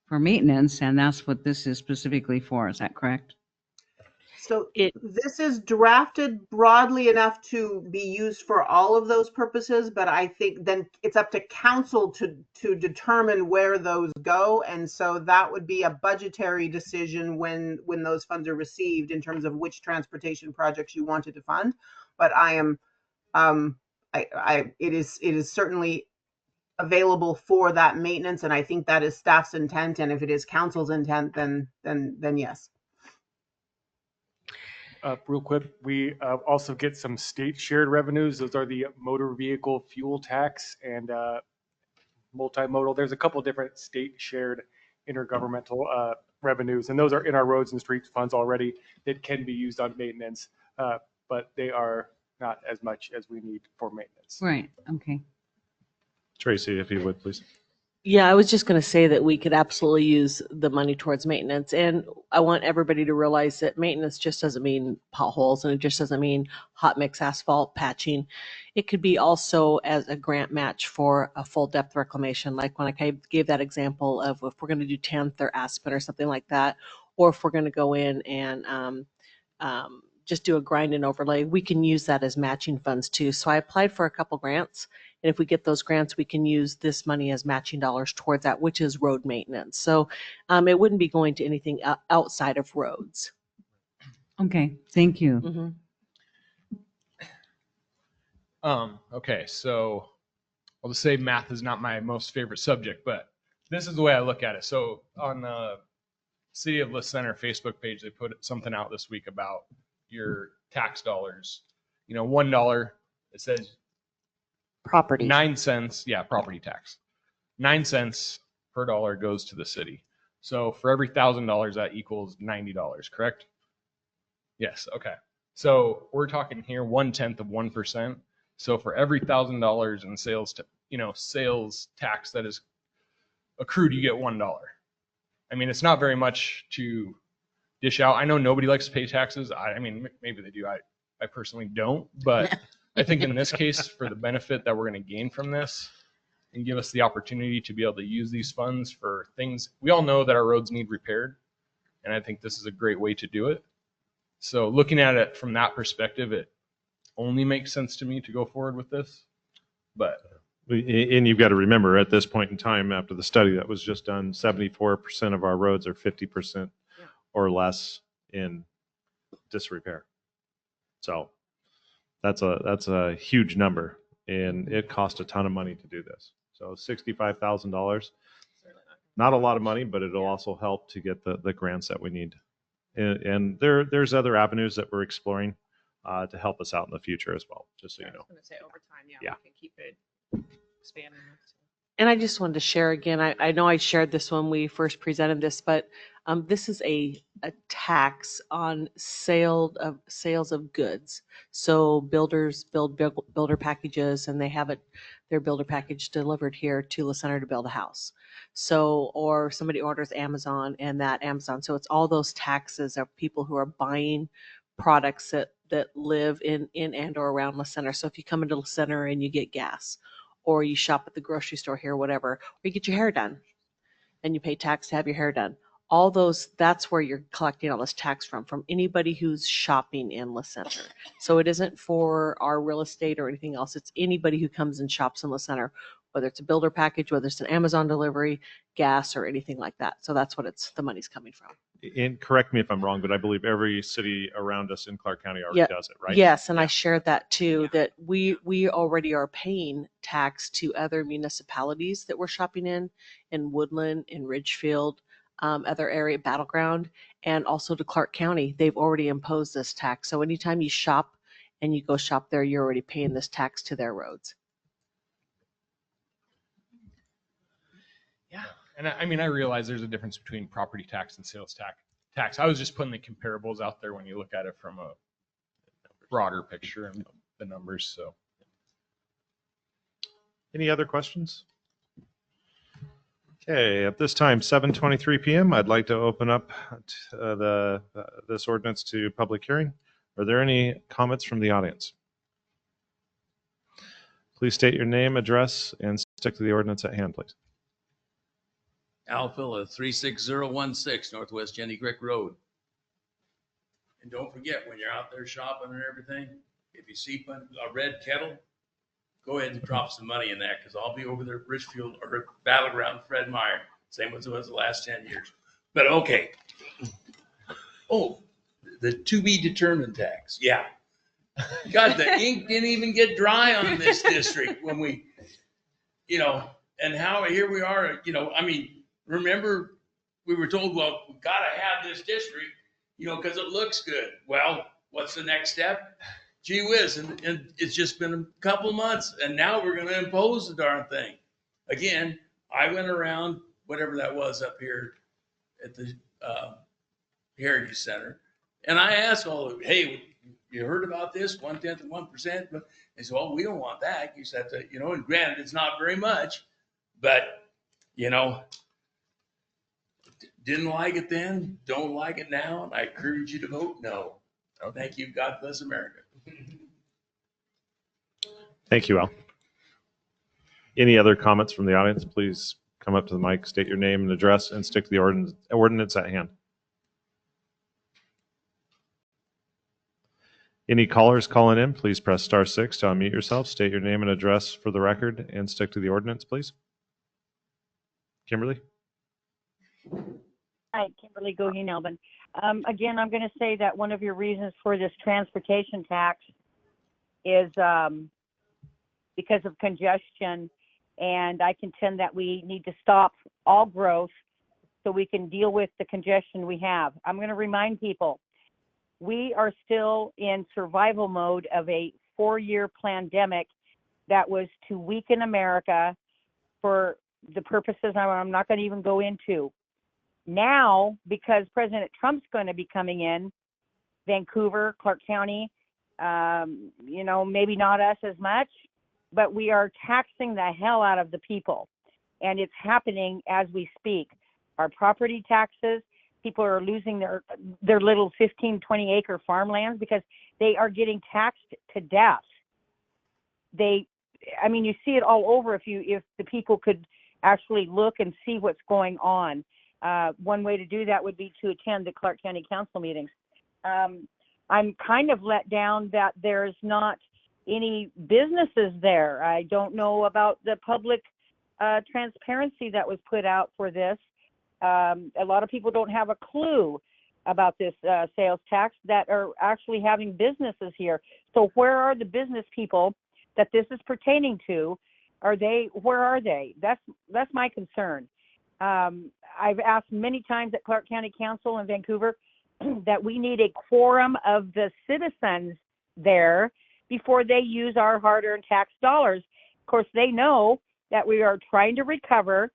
for maintenance, and that's what this is specifically for. Is that correct? So this is drafted broadly enough to be used for all of those purposes, but I think then it's up to council to determine where those go. And so that would be a budgetary decision when those funds are received in terms of which transportation projects you wanted to fund. But it is certainly available for that maintenance, and I think that is staff's intent. And if it is council's intent, then yes. Real quick, we also get some state shared revenues. Those are the motor vehicle fuel tax and multimodal. There's a couple different state shared intergovernmental revenues, and those are in our roads and streets funds already that can be used on maintenance, but they are not as much as we need for maintenance. Right. Okay. Tracy, if you would, please. Yeah, I was just going to say that we could absolutely use the money towards maintenance. And I want everybody to realize that maintenance just doesn't mean potholes, and it just doesn't mean hot mix asphalt patching. It could be also as a grant match for a full depth reclamation. Like when I gave that example of if we're going to do 10th or Aspen or something like that, or if we're going to go in and just do a grind and overlay, we can use that as matching funds too. So I applied for a couple grants. And if we get those grants, we can use this money as matching dollars towards that, which is road maintenance. So it wouldn't be going to anything outside of roads. Okay, thank you. Okay, so I'll just say math is not my most favorite subject, but this is the way I look at it. So on the City of La Center Facebook page, they put something out this week about your tax dollars. $1, it says property 9 cents. Yeah, property tax. 9 cents per dollar goes to the city. So for every $1,000, that equals $90, correct? Yes. Okay. So we're talking here 1/10 of 1%. So for every $1,000 in sales tax that is accrued, you get $1. I mean, it's not very much to dish out. I know nobody likes to pay taxes. I mean, maybe they do. I personally don't, but I think in this case, for the benefit that we're going to gain from this and give us the opportunity to be able to use these funds for things, we all know that our roads need repaired, and I think this is a great way to do it. So looking at it from that perspective, it only makes sense to me to go forward with this. But And you've got to remember, at this point in time, after the study that was just done, 74% of our roads are 50% or less in disrepair. So that's a huge number, and it cost a ton of money to do this. So $65,000, not a lot of money, but it'll also help to get the grants that we need. And there's other avenues that we're exploring to help us out in the future as well, just so you know. I was going to say over time, Yeah. we can keep it expanding. And I just wanted to share again, I know I shared this when we first presented this, but This is a tax on sales of goods. So builders build builder packages, and they have their builder package delivered here to La Center to build a house. So, or somebody orders Amazon, and that Amazon. So it's all those taxes of people who are buying products that live in and or around La Center. So if you come into La Center and you get gas, or you shop at the grocery store here, whatever, or you get your hair done and you pay tax to have your hair done. All those, that's where you're collecting all this tax from anybody who's shopping in La Center. So it isn't for our real estate or anything else. It's anybody who comes and shops in La Center, whether it's a builder package, whether it's an Amazon delivery, gas, or anything like that. So that's what the money's coming from. And correct me if I'm wrong, but I believe every city around us in Clark County already does it, right? Yes, and I shared that too, that we already are paying tax to other municipalities that we're shopping in Woodland, in Ridgefield, other area, Battleground, and also to Clark County. They've already imposed this tax. So anytime you shop and you go shop there, you're already paying this tax to their roads. Yeah. And I mean, I realize there's a difference between property tax and sales tax. I was just putting the comparables out there when you look at it from a broader picture and the numbers. So, any other questions? Okay, at this time, 7:23 p.m., I'd like to open up this ordinance to public hearing. Are there any comments from the audience? Please state your name, address, and stick to the ordinance at hand, please. Alpha 36016 Northwest Jenny Creek Road. And don't forget, when you're out there shopping and everything, if you see a red kettle, go ahead and drop some money in that, because I'll be over there at Richfield or Battleground Fred Meyer. Same as it was the last 10 years. But okay. Oh, the to be determined tax. Yeah. God, the ink didn't even get dry on this district when we, and how here we are, I mean, remember we were told, well, we've got to have this district, because it looks good. Well, what's the next step? Gee whiz, and it's just been a couple months, and now we're going to impose the darn thing. Again, I went around, whatever that was up here at the Heritage Center, and I asked all of them, hey, you heard about this, 1/10 of 1%? But they said, well, we don't want that. You said, and granted, it's not very much, but, didn't like it then, don't like it now, and I encourage you to vote no. Thank you. God bless America. Thank you, Al. Any other comments from the audience? Please come up to the mic, state your name and address, and stick to the ordinance at hand. Any callers calling in, please press *6 to unmute yourself, state your name and address for the record, and stick to the ordinance, please. Kimberly? Hi, Kimberly Goheen-Elbin. Again, I'm going to say that one of your reasons for this transportation tax is because of congestion, and I contend that we need to stop all growth so we can deal with the congestion we have. I'm going to remind people, we are still in survival mode of a 4-year pandemic that was to weaken America for the purposes I'm not going to even go into. Now, because President Trump's going to be coming in, Vancouver, Clark County, maybe not us as much, but we are taxing the hell out of the people. And it's happening as we speak. Our property taxes, people are losing their little 15, 20 acre farmlands because they are getting taxed to death. You see it all over if the people could actually look and see what's going on. One way to do that would be to attend the Clark County Council meetings. I'm kind of let down that there's not any businesses there. I don't know about the public transparency that was put out for this. A lot of people don't have a clue about this sales tax that are actually having businesses here. So where are the business people that this is pertaining to? Where are they? That's my concern. I've asked many times at Clark County Council in Vancouver that we need a quorum of the citizens there before they use our hard-earned tax dollars. Of course, they know that we are trying to recover.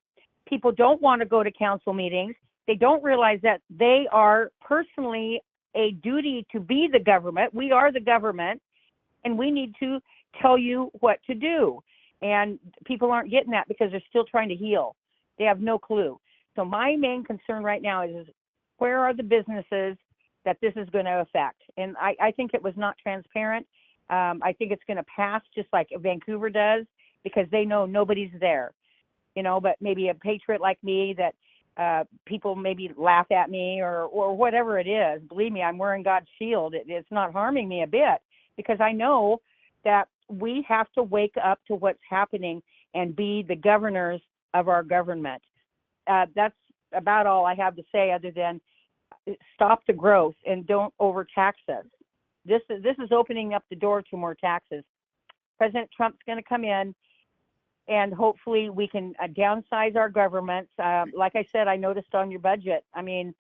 People don't want to go to council meetings. They don't realize that they are personally a duty to be the government. We are the government, and we need to tell you what to do. And people aren't getting that because they're still trying to heal. They have no clue. So my main concern right now is where are the businesses that this is going to affect? And I think it was not transparent. I think it's going to pass just like Vancouver does because they know nobody's there, you know, but maybe a patriot like me that people maybe laugh at me or whatever it is. Believe me, I'm wearing God's shield. It's not harming me a bit because I know that we have to wake up to what's happening and be the governors of our government. That's about all I have to say other than stop the growth and don't overtax us. This is opening up the door to more taxes. President Trump's going to come in and hopefully we can downsize our governments. Like I said, I noticed on your budget, I mean,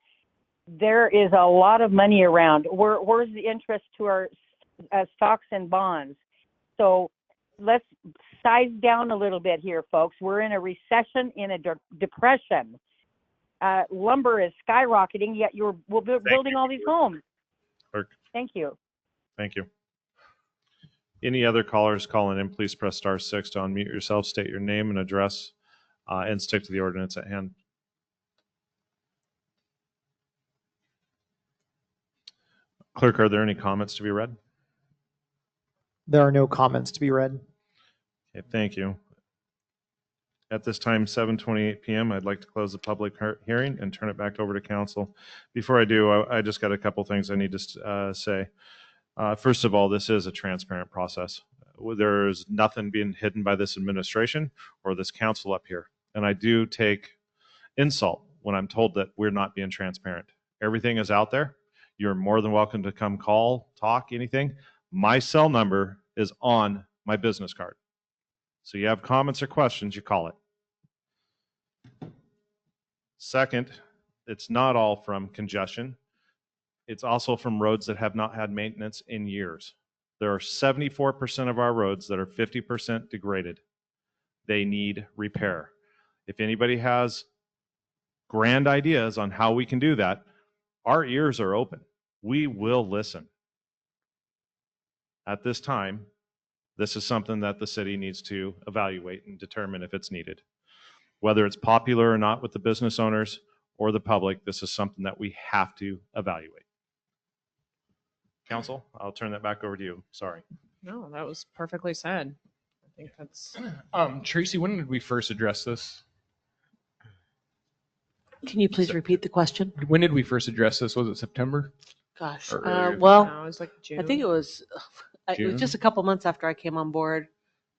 there is a lot of money around. Where's the interest to our stocks and bonds? So let's size down a little bit here, folks. We're in a recession, in a depression. Lumber is skyrocketing, yet we're building all these homes. Clerk. Thank you. Thank you. Any other callers calling in, please press *6 to unmute yourself, state your name and address, and stick to the ordinance at hand. Clerk, are there any comments to be read? There are no comments to be read. Okay, thank you. At this time, 7:28 p.m., I'd like to close the public hearing and turn it back over to council. Before I do, I just got a couple things I need to say. First of all, this is a transparent process. There's nothing being hidden by this administration or this council up here. And I do take insult when I'm told that we're not being transparent. Everything is out there. You're more than welcome to come call, talk, anything. My cell number is on my business card. So you have comments or questions, you call it. Second, it's not all from congestion. It's also from roads that have not had maintenance in years. There are 74% of our roads that are 50% degraded. They need repair. If anybody has grand ideas on how we can do that, our ears are open. We will listen. At this time, this is something that the city needs to evaluate and determine if it's needed. Whether it's popular or not with the business owners or the public, this is something that we have to evaluate. Council, I'll turn that back over to you. Sorry. No, that was perfectly said. I think that's. Tracy, when did we first address this? Can you please repeat the question? When did we first address this? Was it September? Gosh, Or earlier? well, No, it was like June. I think it was June? just a couple months after I came on board,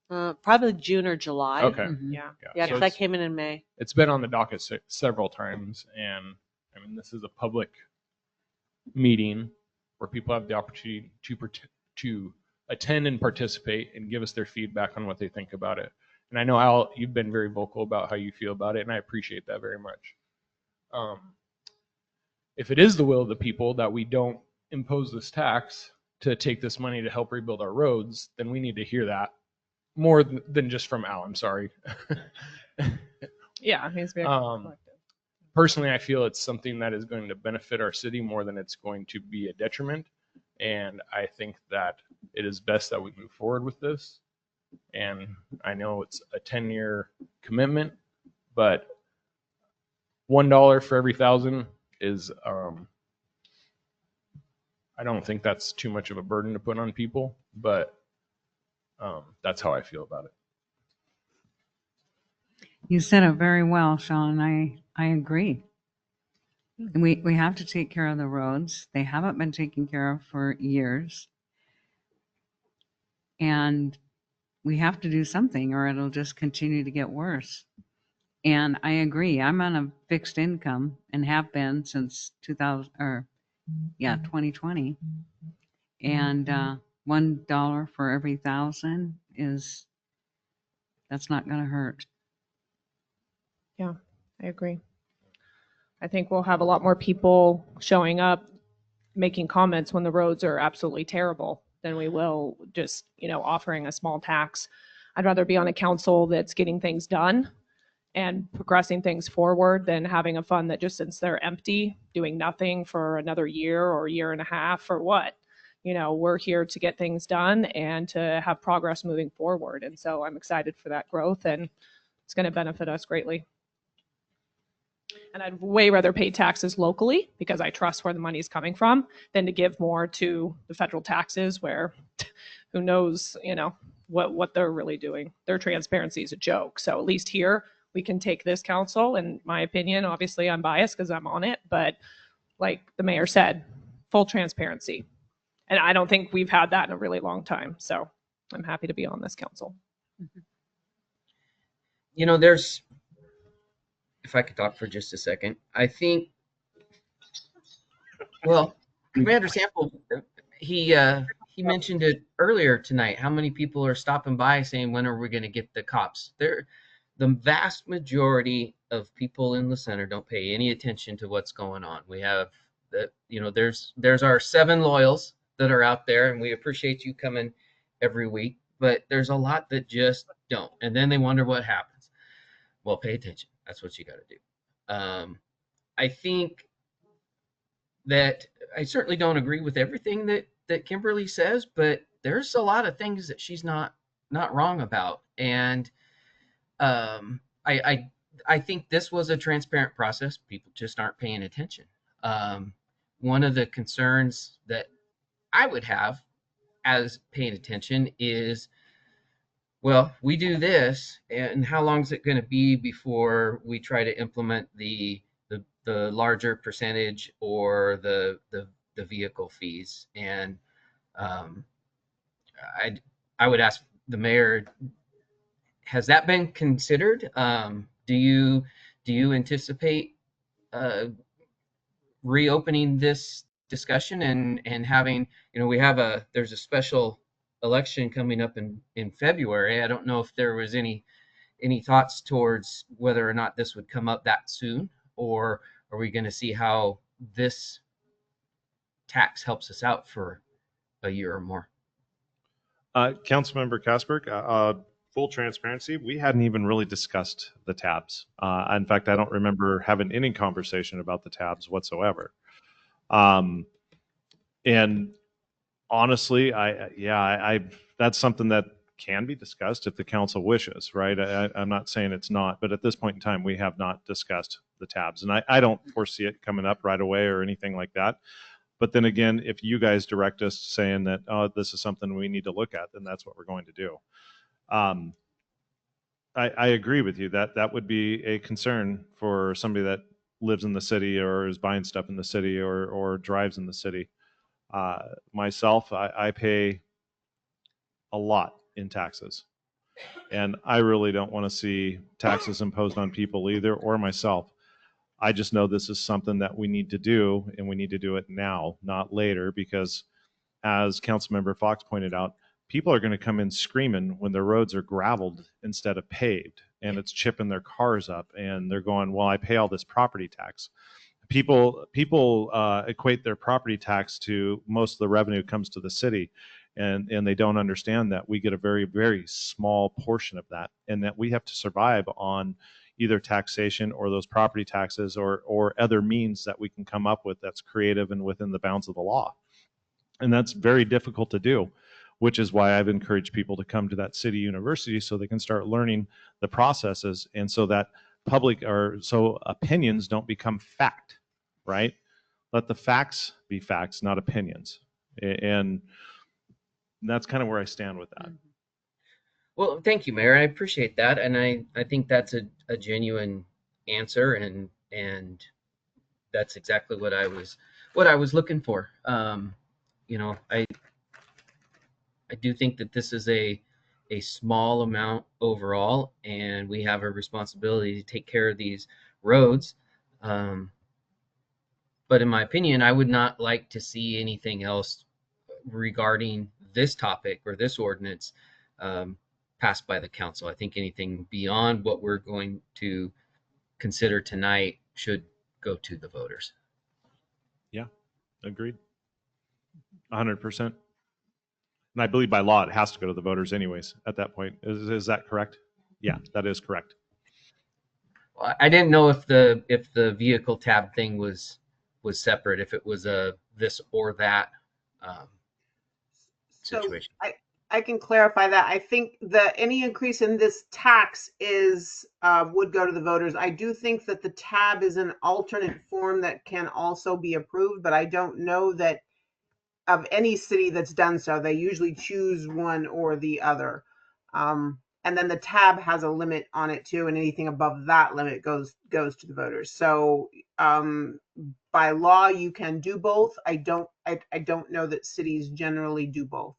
probably June or July. Okay. Yeah. Yeah, So because I it's- came in May. It's been on the docket several times, and I mean, this is a public meeting where people have the opportunity to attend and participate and give us their feedback on what they think about it. And I know, Al, you've been very vocal about how you feel about it, and I appreciate that very much. If it is the will of the people that we don't impose this tax to take this money to help rebuild our roads, then we need to hear that more than just from Al. I'm sorry. Yeah, it needs to be collective. Personally, I feel it's something that is going to benefit our city more than it's going to be a detriment. And I think that it is best that we move forward with this. And I know it's a 10-year commitment, but $1 for every 1,000 is, I don't think that's too much of a burden to put on people, but that's how I feel about it. You said it very well, Sean. I agree. We have to take care of the roads. They haven't been taken care of for years. And we have to do something or it'll just continue to get worse. And I agree. I'm on a fixed income and have been since 2020. And $1 for every 1,000 that's not going to hurt. Yeah, I agree. I think we'll have a lot more people showing up, making comments when the roads are absolutely terrible than we will just, offering a small tax. I'd rather be on a council that's getting things done and progressing things forward than having a fund that just sits there empty, doing nothing for another year or year and a half or what. You know, we're here to get things done and to have progress moving forward. And so I'm excited for that growth, and it's going to benefit us greatly. And I'd way rather pay taxes locally because I trust where the money is coming from than to give more to the federal taxes where who knows, you know, what they're really doing. Their transparency is a joke. So at least here we can take this council, in my opinion, obviously I'm biased because I'm on it, but like the mayor said, full transparency. And I don't think we've had that in a really long time. So I'm happy to be on this council. You know, there's, if I could talk for just a second, I think, well, Commander Sample, he mentioned it earlier tonight, how many people are stopping by saying, when are we going to get the cops? The vast majority of people in the center don't pay any attention to what's going on. We have that, you know, there's our 7 loyals that are out there, and we appreciate you coming every week, but there's a lot that just don't. And then they wonder what happens. Well, pay attention. That's what you got to do. I think that I certainly don't agree with everything that Kimberly says, but there's a lot of things that she's not wrong about. And I think this was a transparent process. People just aren't paying attention. One of the concerns that I would have as paying attention is, well, we do this, and how long is it going to be before we try to implement the larger percentage or the vehicle fees? And I would ask the mayor, has that been considered? Do you anticipate reopening this discussion and having, you know, there's a special election coming up in February. I don't know if there was any thoughts towards whether or not this would come up that soon, or are we going to see how this tax helps us out for a year or more? Councilmember Casper, full transparency, we hadn't even really discussed the tabs. In fact, I don't remember having any conversation about the tabs whatsoever. And honestly, that's something that can be discussed if the council wishes, right? I'm not saying it's not, but at this point in time, we have not discussed the tabs, and I don't foresee it coming up right away or anything like that. But then again, if you guys direct us saying that, oh, this is something we need to look at, then that's what we're going to do. I agree with you that would be a concern for somebody that lives in the city or is buying stuff in the city or drives in the city. Myself, I pay a lot in taxes, and I really don't want to see taxes imposed on people either, or myself. I just know this is something that we need to do, and we need to do it now, not later, because as Councilmember Fox pointed out, people are going to come in screaming when their roads are graveled instead of paved, and it's chipping their cars up, and they're going, well, I pay all this property tax. People equate their property tax to most of the revenue comes to the city, and they don't understand that we get a very, very small portion of that, and that we have to survive on either taxation or those property taxes or other means that we can come up with that's creative and within the bounds of the law. And that's very difficult to do, which is why I've encouraged people to come to that city university so they can start learning the processes, and so that opinions don't become fact, right? Let the facts be facts, not opinions. And that's kind of where I stand with that. Well, thank you, Mayor. I appreciate that, and I think that's a genuine answer, and that's exactly what I was looking for. You know, I do think that this is a small amount overall, and we have a responsibility to take care of these roads. But in my opinion, I would not like to see anything else regarding this topic or this ordinance passed by the council. I think anything beyond what we're going to consider tonight should go to the voters. Yeah, agreed. 100%. And I believe by law, it has to go to the voters anyways at that point. Is that correct? Yeah, that is correct. I didn't know if the vehicle tab thing was separate, if it was a this or that situation. So I can clarify that. I think that any increase in this tax is would go to the voters. I do think that the tab is an alternate form that can also be approved, but I don't know that of any city that's done so. They usually choose one or the other. And then the tab has a limit on it too, and anything above that limit goes to the voters. So by law, you can do both. I don't know that cities generally do both.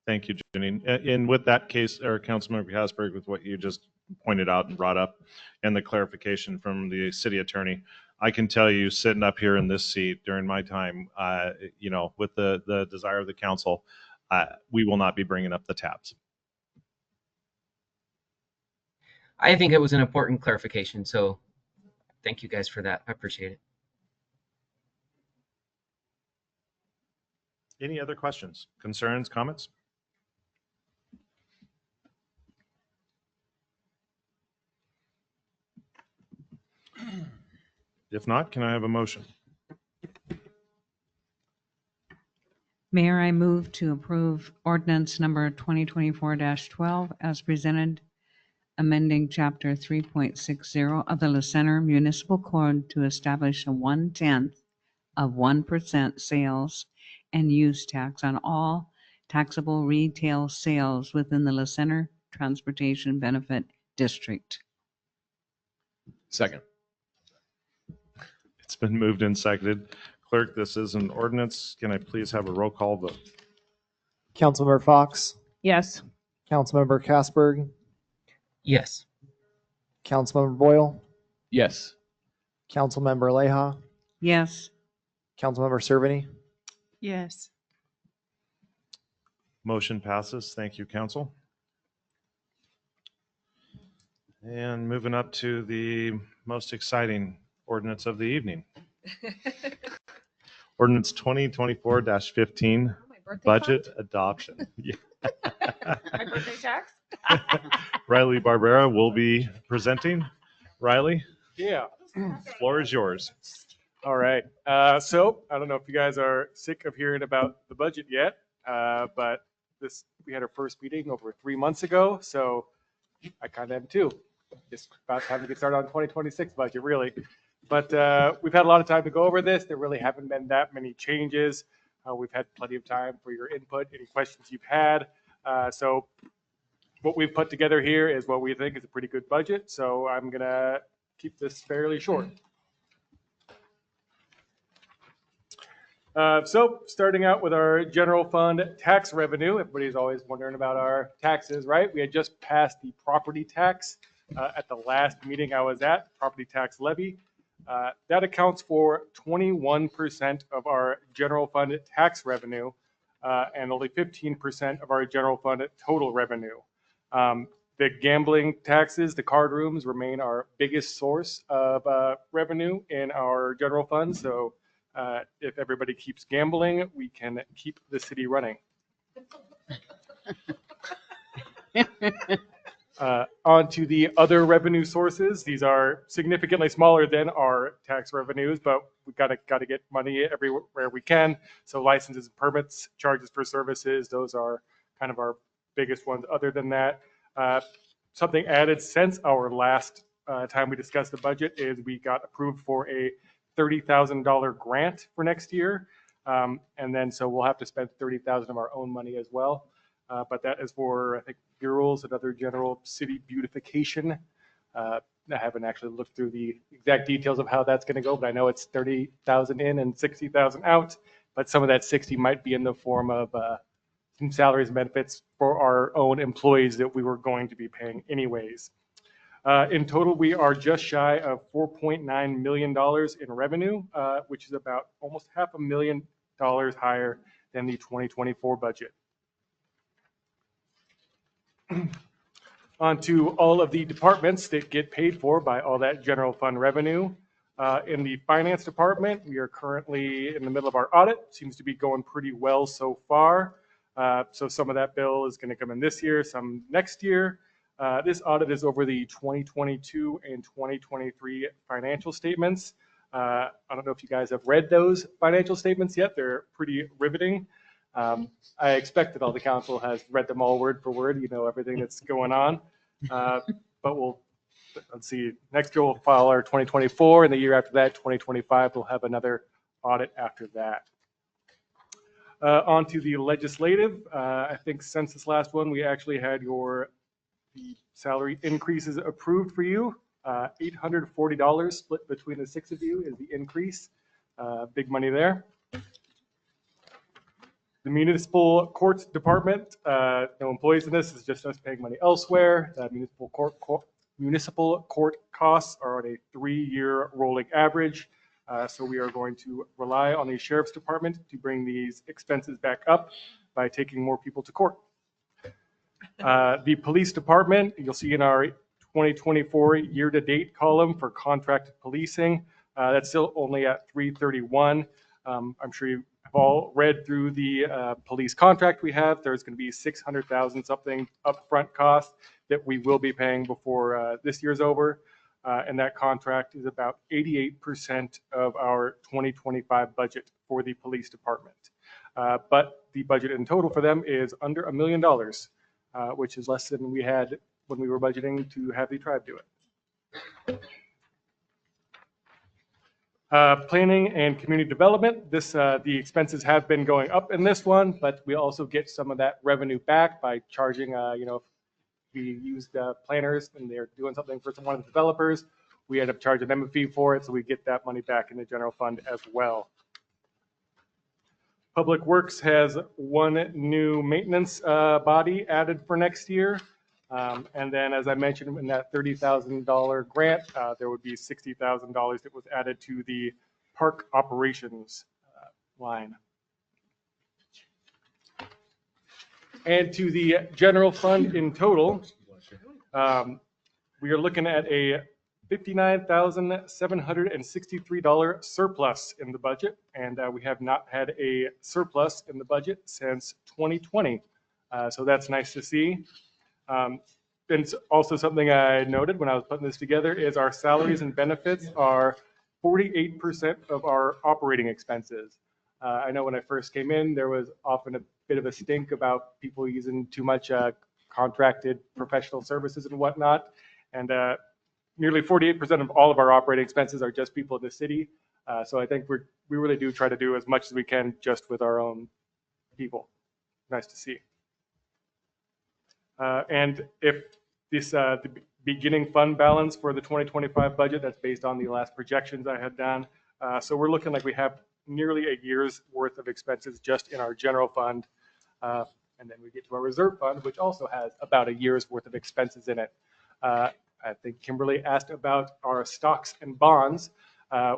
Thank you, Janine. And with that case, or Councilmember Casberg, with what you just pointed out and brought up, and the clarification from the city attorney, I can tell you, sitting up here in this seat during my time, with the desire of the council, we will not be bringing up the tabs. I think it was an important clarification, so thank you guys for that. I appreciate it. Any other questions, concerns, comments? If not, can I have a motion? Mayor, I move to approve ordinance number 2024-12 as presented, amending chapter 3.60 of the La Center Municipal Code to establish a 0.1% sales and use tax on all taxable retail sales within the La Center Transportation Benefit District. Second. It's been moved and seconded. Clerk, this is an ordinance. Can I please have a roll call vote? Councilmember Fox, Yes. Councilmember Casberg, Yes. Councilmember Boyle, Yes. Councilmember Aleja, Yes. Councilmember Cerveny. Yes. Motion passes. Thank you, council. And moving up to the most exciting ordinance of the evening. Ordinance 2024-15, budget adoption. Yeah. My birthday tax? Riley Barbera will be presenting. Riley, Yeah. floor is yours. All right. So I don't know if you guys are sick of hearing about the budget yet, but we had our first meeting over 3 months ago, so I kind of am too. It's about time to get started on 2026 budget, really. But we've had a lot of time to go over this. There really haven't been that many changes. We've had plenty of time for your input, any questions you've had. So what we've put together here is what we think is a pretty good budget. So I'm going to keep this fairly short. So starting out with our general fund tax revenue, everybody's always wondering about our taxes, right? We had just passed the property tax at the last meeting I was at, property tax levy. That accounts for 21% of our general fund tax revenue and only 15% of our general fund total revenue. The gambling taxes, the card rooms remain our biggest source of revenue in our general fund. So if everybody keeps gambling, we can keep the city running. On to the other revenue sources. These are significantly smaller than our tax revenues, but we gotta get money everywhere we can. So licenses and permits, charges for services, those are kind of our biggest ones. Other than that, something added since our last time we discussed the budget is we got approved for a $30,000 grant for next year. And then so we'll have to spend $30,000 of our own money as well. But that is for, I think, murals and other general city beautification. I haven't actually looked through the exact details of how that's going to go, but I know it's 30,000 in and 60,000 out. But some of that 60 might be in the form of some salaries and benefits for our own employees that we were going to be paying anyways. In total, we are just shy of $4.9 million in revenue, which is about almost $500,000 higher than the 2024 budget. On to all of the departments that get paid for by all that general fund revenue. In the finance department, we are currently in the middle of our audit. Seems to be going pretty well so far. So some of that bill is going to come in this year, some next year. This audit is over the 2022 and 2023 financial statements. I don't know if you guys have read those financial statements yet. They're pretty riveting. I expect that all the council has read them all word for word, you know, everything that's going on. But let's see, next year we'll file our 2024, and the year after that, 2025, we'll have another audit after that. On to the legislative. I think since this last one, we actually had your salary increases approved for you. $840 split between the 6 of you is the increase. Big money there. The municipal courts department, no employees in this, is just us paying money elsewhere. Municipal court costs are on a 3-year rolling average. So we are going to rely on the sheriff's department to bring these expenses back up by taking more people to court. The police department, you'll see in our 2024 year-to-date column for contracted policing, that's still only at 331. I'm sure you have all read through the police contract we have. There's going to be $600,000 something upfront cost that we will be paying before this year's over. And that contract is about 88% of our 2025 budget for the police department. But the budget in total for them is under $1 million, which is less than we had when we were budgeting to have the tribe do it. Planning and community development. The expenses have been going up in this one, but we also get some of that revenue back by charging, if we used planners and they're doing something for one of the developers, we end up charging them a fee for it, so we get that money back in the general fund as well. Public Works has one new maintenance body added for next year. And then, as I mentioned, in that $30,000 grant, there would be $60,000 that was added to the park operations line. And to the general fund in total, we are looking at a $59,763 surplus in the budget, and we have not had a surplus in the budget since 2020. So that's nice to see. And it's also something I noted when I was putting this together is our salaries and benefits are 48% of our operating expenses. I know when I first came in, there was often a bit of a stink about people using too much contracted professional services and whatnot. And nearly 48% of all of our operating expenses are just people in the city. So I think we really do try to do as much as we can just with our own people. Nice to see. And if this the beginning fund balance for the 2025 budget, that's based on the last projections I had done. So we're looking like we have nearly a year's worth of expenses just in our general fund. And then we get to our reserve fund, which also has about a year's worth of expenses in it. I think Kimberly asked about our stocks and bonds.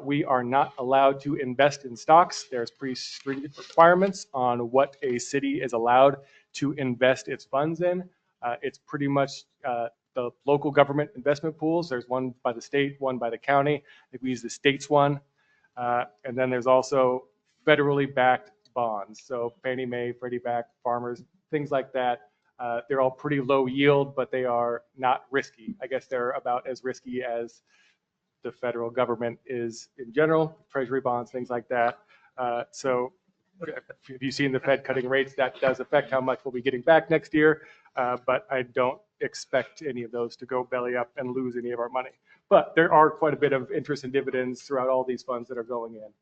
We are not allowed to invest in stocks. There's pretty stringent requirements on what a city is allowed to invest its funds in. It's pretty much the local government investment pools. There's one by the state, one by the county. I think we use the state's one. And then there's also federally backed bonds. So Fannie Mae, Freddie Mac, Farmers, things like that. They're all pretty low yield, but they are not risky. I guess they're about as risky as the federal government is in general, treasury bonds, things like that. So if you've seen the Fed cutting rates, that does affect how much we'll be getting back next year. But I don't expect any of those to go belly up and lose any of our money. But there are quite a bit of interest and dividends throughout all these funds that are going in.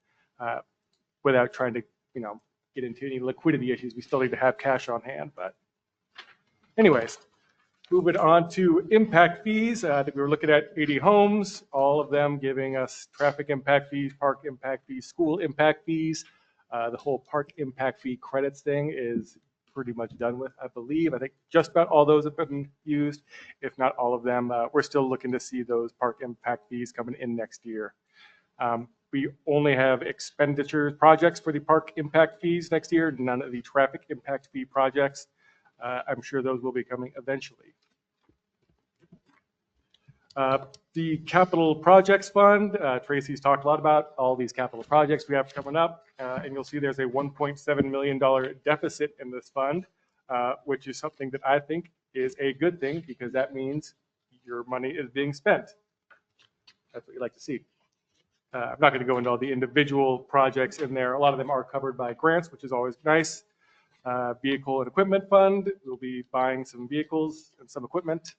Without trying to, get into any liquidity issues, we still need to have cash on hand. But anyways, moving on to impact fees. I think we were looking at 80 homes, all of them giving us traffic impact fees, park impact fees, school impact fees. The whole park impact fee credits thing is pretty much done with, I believe. I think just about all those have been used, if not all of them. We're still looking to see those park impact fees coming in next year. We only have expenditure projects for the park impact fees next year, none of the traffic impact fee projects. I'm sure those will be coming eventually. The capital projects fund, Tracy's talked a lot about all these capital projects we have coming up, and you'll see there's a $1.7 million deficit in this fund. which is something that I think is a good thing because that means your money is being spent. That's what you like to see. I'm not going to go into all the individual projects in there. A lot of them are covered by grants, which is always nice. Vehicle and equipment fund, we'll be buying some vehicles and some equipment.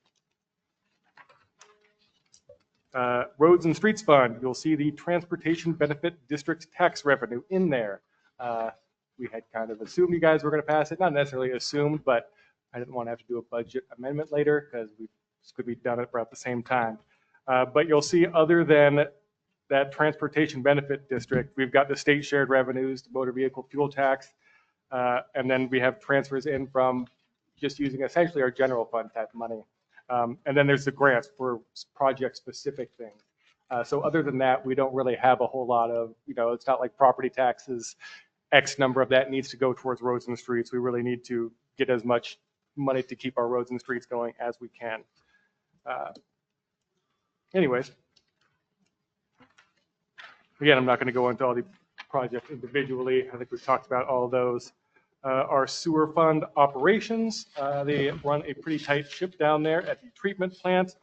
Roads and Streets Fund, you'll see the Transportation Benefit District tax revenue in there. We had kind of assumed you guys were going to pass it, not necessarily assumed, but I didn't want to have to do a budget amendment later because we could be done at about the same time. But you'll see other than that Transportation Benefit District, we've got the state shared revenues, the motor vehicle fuel tax, and then we have transfers in from just using essentially our general fund type money. And then there's the grants for project-specific things. So other than that, we don't really have a whole lot of, it's not like property taxes, X number of that needs to go towards roads and streets. We really need to get as much money to keep our roads and streets going as we can. Anyways, again, I'm not going to go into all the projects individually. I think we've talked about all of those. Our sewer fund operations, they run a pretty tight ship down there at the treatment plant,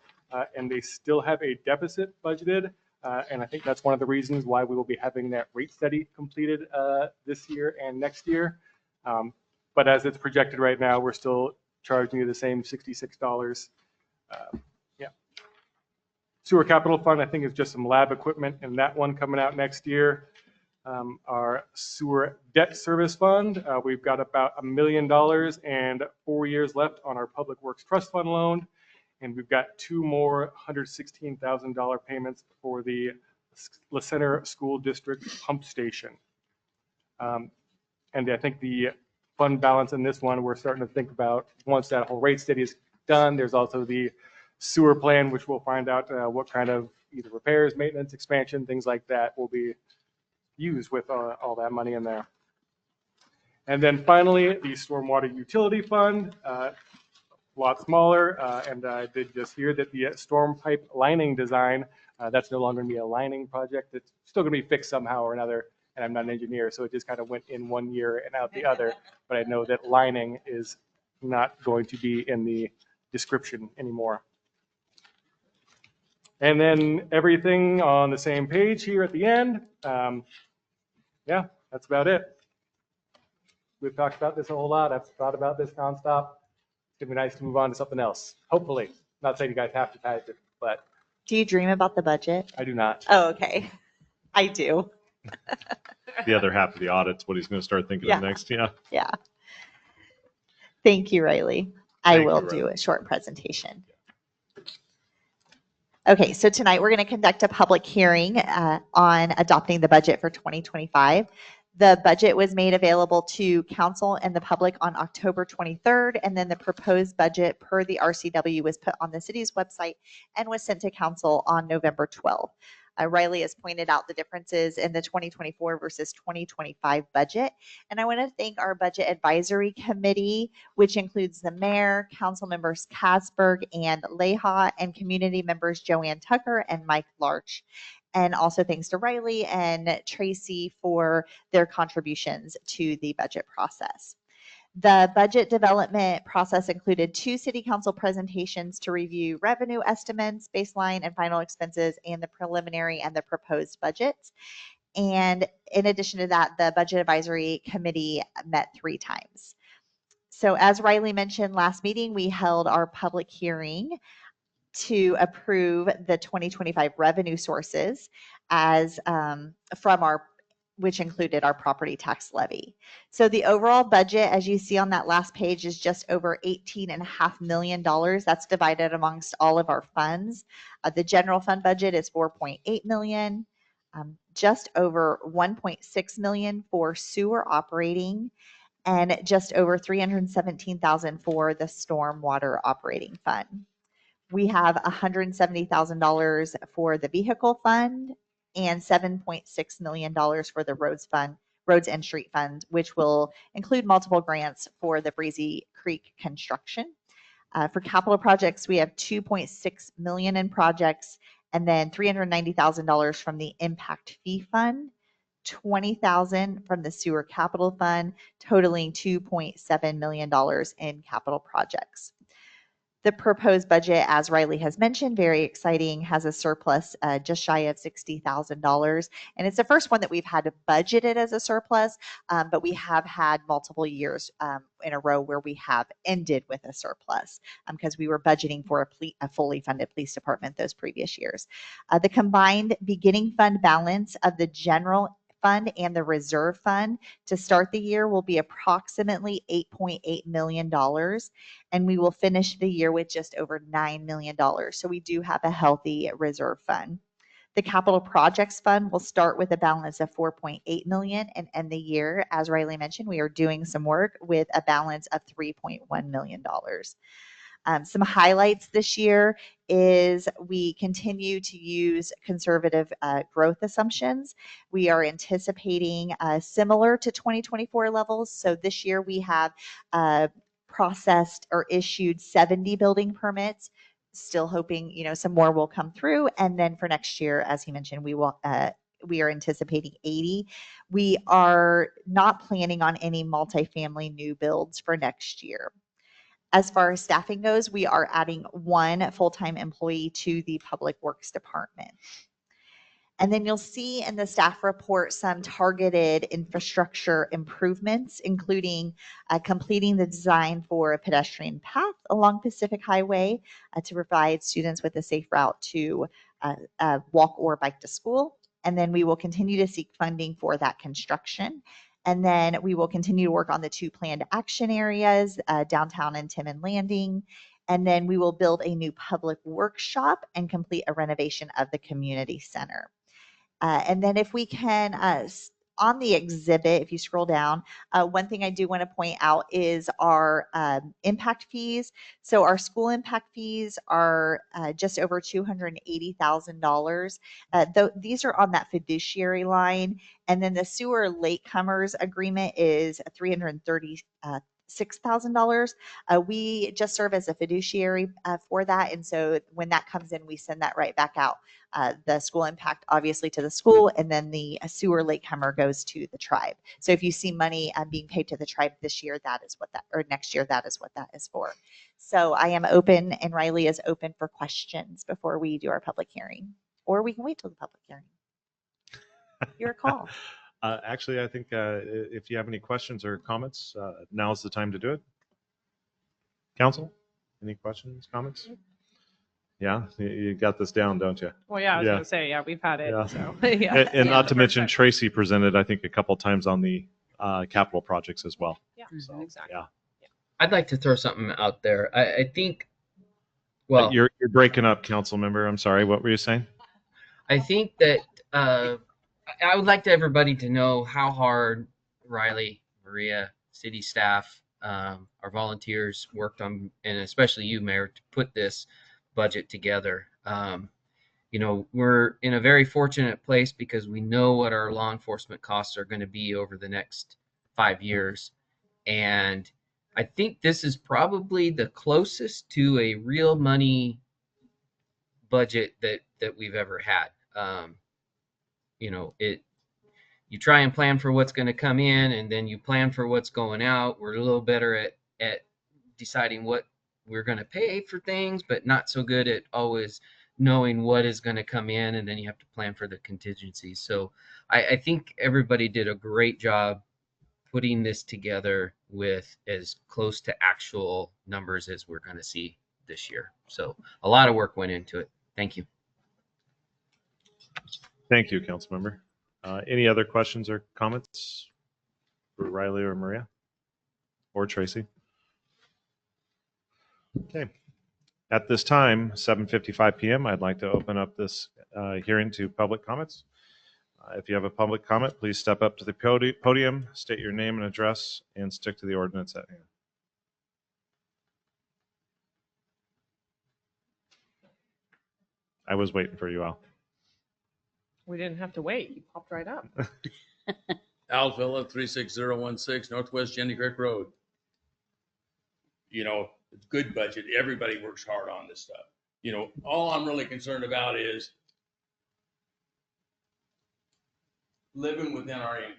and they still have a deficit budgeted. And I think that's one of the reasons why we will be having that rate study completed this year and next year. But as it's projected right now, we're still charging you the same $66. Yeah. Sewer capital fund, I think, is just some lab equipment, and that one coming out next year. Our sewer debt service fund, we've got about $1 million and 4 years left on our Public Works Trust Fund loan. And we've got 2 more $116,000 payments for the La Center School District pump station. And I think the fund balance in this one, we're starting to think about once that whole rate study is done. There's also the sewer plan, which we'll find out what kind of either repairs, maintenance, expansion, things like that will be used with all that money in there. And then finally, the stormwater utility fund, a lot smaller. And I did just hear that the storm pipe lining design, that's no longer going to be a lining project. It's still going to be fixed somehow or another. And I'm not an engineer, so it just kind of went in one year and out the other. But I know that lining is not going to be in the description anymore. And then everything on the same page here at the end. Yeah, that's about it. We've talked about this a whole lot. I've thought about this nonstop. It's going to be nice to move on to something else. Hopefully. Not saying you guys have to pass it, but. Do you dream about the budget? I do not. Oh, okay. I do. The other half of the audit's what he's going to start thinking of next. Yeah. Yeah. Thank you, Riley. I will do a short presentation. Okay, so tonight we're going to conduct a public hearing on adopting the budget for 2025. The budget was made available to council and the public on October 23rd, and then the proposed budget per the RCW was put on the city's website and was sent to council on November 12th. Riley has pointed out the differences in the 2024 versus 2025 budget. And I want to thank our Budget Advisory Committee, which includes the mayor, council members Kasberg and Leha, and community members Joanne Tucker and Mike Larch. And also thanks to Riley and Tracy for their contributions to the budget process. The budget development process included 2 city council presentations to review revenue estimates, baseline and final expenses, and the preliminary and the proposed budgets. And in addition to that, the Budget Advisory Committee met 3 times. So as Riley mentioned last meeting, we held our public hearing to approve the 2025 revenue sources as from our, which included our property tax levy. So the overall budget, as you see on that last page, is just over $18.5 million. That's divided amongst all of our funds. The general fund budget is $4.8 million, just over $1.6 million for sewer operating, and just over $317,000 for the stormwater operating fund. We have $170,000 for the vehicle fund and $7.6 million for the roads and street fund, which will include multiple grants for the Breezy Creek construction. For capital projects, we have $2.6 million in projects, and then $390,000 from the impact fee fund, $20,000 from the sewer capital fund, totaling $2.7 million in capital projects. The proposed budget, as Riley has mentioned, very exciting, has a surplus just shy of $60,000. And it's the first one that we've had budgeted as a surplus, but we have had multiple years in a row where we have ended with a surplus because we were budgeting for a fully funded police department those previous years. The combined beginning fund balance of the general fund and the reserve fund to start the year will be approximately $8.8 million, and we will finish the year with just over $9 million. So we do have a healthy reserve fund. The capital projects fund will start with a balance of $4.8 million and end the year. As Riley mentioned, we are doing some work with a balance of $3.1 million. Some highlights this year is we continue to use conservative growth assumptions. We are anticipating similar to 2024 levels. So this year we have processed or issued 70 building permits. Still hoping, some more will come through. And then for next year, as he mentioned, we are anticipating 80. We are not planning on any multifamily new builds for next year. As far as staffing goes, we are adding one full-time employee to the Public Works Department. And then you'll see in the staff report some targeted infrastructure improvements, including completing the design for a pedestrian path along Pacific Highway to provide students with a safe route to walk or bike to school. And then we will continue to seek funding for that construction. And then we will continue to work on the 2 planned action areas, downtown and Timmon Landing. And then we will build a new public workshop and complete a renovation of the community center. And then if we can, on the exhibit, if you scroll down, one thing I do want to point out is our impact fees. So our school impact fees are just over $280,000. These are on that fiduciary line. And then the sewer latecomers agreement is $336,000. We just serve as a fiduciary for that. And so when that comes in, we send that right back out. The school impact obviously to the school, and then the sewer latecomer goes to the tribe. So if you see money being paid to the tribe this year, that is what that, or next year, that is what that is for. So I am open, and Riley is open for questions before we do our public hearing, or we can wait till the public hearing. Your call. Actually, I think if you have any questions or comments, now's the time to do it. Council, any questions, comments? Yeah, you got this down, don't you? Well, yeah, I was going to say, we've had it. Yeah. So, yeah. And not to mention Tracy presented, I think, a couple times on the capital projects as well. Yeah, exactly. Yeah. I'd like to throw something out there. I think, well, You're breaking up, council member. I'm sorry. What were you saying? I think that I would like to everybody to know how hard Riley, Maria, city staff, our volunteers worked on, and especially you, Mayor, to put this budget together. We're in a very fortunate place because we know what our law enforcement costs are going to be over the next 5 years. And I think this is probably the closest to a real money budget that we've ever had. You try and plan for what's going to come in, and then you plan for what's going out. We're a little better at deciding what we're going to pay for things, but not so good at always knowing what is going to come in, and then you have to plan for the contingencies. So I think everybody did a great job putting this together with as close to actual numbers as we're going to see this year. So a lot of work went into it. Thank you. Thank you, council member. Any other questions or comments for Riley or Maria or Tracy? Okay. At this time, 7:55 p.m., I'd like to open up this hearing to public comments. If you have a public comment, please step up to the podium, state your name and address, and stick to the ordinance at hand. I was waiting for you, Al. We didn't have to wait. You popped right up. Al Villa, 36016 Northwest Jenny Creek Road. It's good budget. Everybody works hard on this stuff. All I'm really concerned about is living within our income.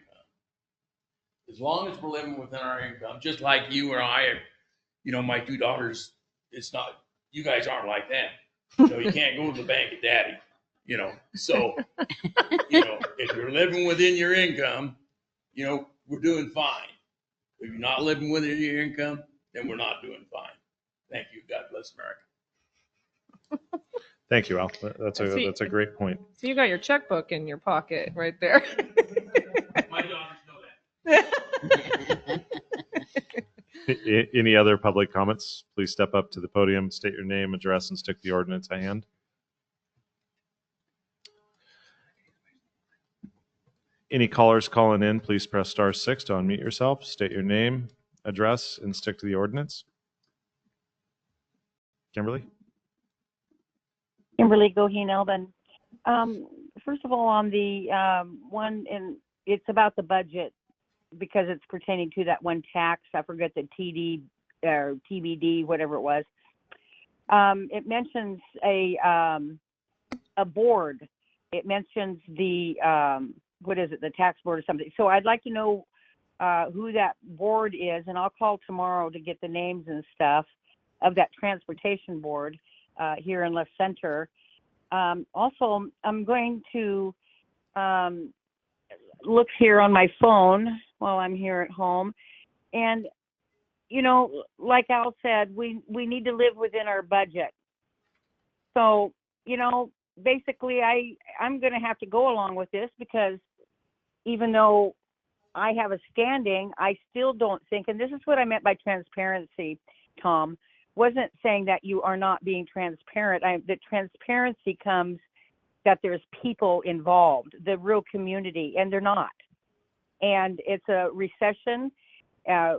As long as we're living within our income, just like you or I, my two daughters, it's not, you guys aren't like that. You can't go to the bank at daddy, so, if you're living within your income, we're doing fine. If you're not living within your income, then we're not doing fine. Thank you. God bless America. Thank you, Al. That's a great point. So you got your checkbook in your pocket right there. My daughters know that. Any other public comments? Please step up to the podium, state your name, address, and stick the ordinance at hand. Any callers calling in, please press *6 to unmute yourself, state your name, address, and stick to the ordinance. Kimberly? Kimberly Goheen Elbin. First of all, on the it's about the budget because it's pertaining to that one tax. I forget the TD or TBD, whatever it was. It mentions a board. It mentions the the tax board or something. So I'd like to know who that board is, and I'll call tomorrow to get the names and stuff of that transportation board here in Left Center. Also, I'm going to look here on my phone while I'm here at home, and like Al said, we need to live within our budget. So basically, I'm going to have to go along with this because even though I have a standing, I still don't think, and this is what I meant by transparency, Tom, wasn't saying that you are not being transparent. The transparency comes that there's people involved, the real community, and they're not. And it's a recession.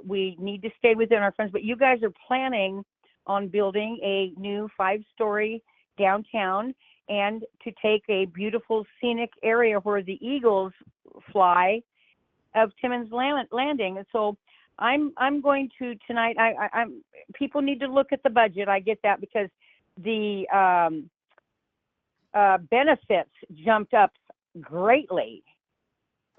We need to stay within our funds, but you guys are planning on building a new 5-story downtown and to take a beautiful scenic area where the eagles fly of Timmins Landing. And so I'm going to tonight, I'm people need to look at the budget. I get that because the benefits jumped up greatly.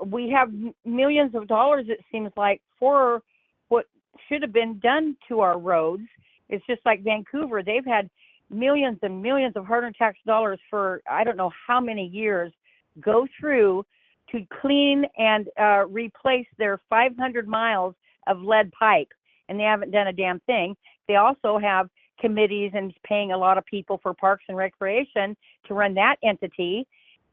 We have millions of dollars, it seems like, for what should have been done to our roads. It's just like Vancouver. They've had millions and millions of hard-earned tax dollars for I don't know how many years go through to clean and replace their 500 miles of lead pipe, and they haven't done a damn thing. They also have committees and paying a lot of people for Parks and Recreation to run that entity,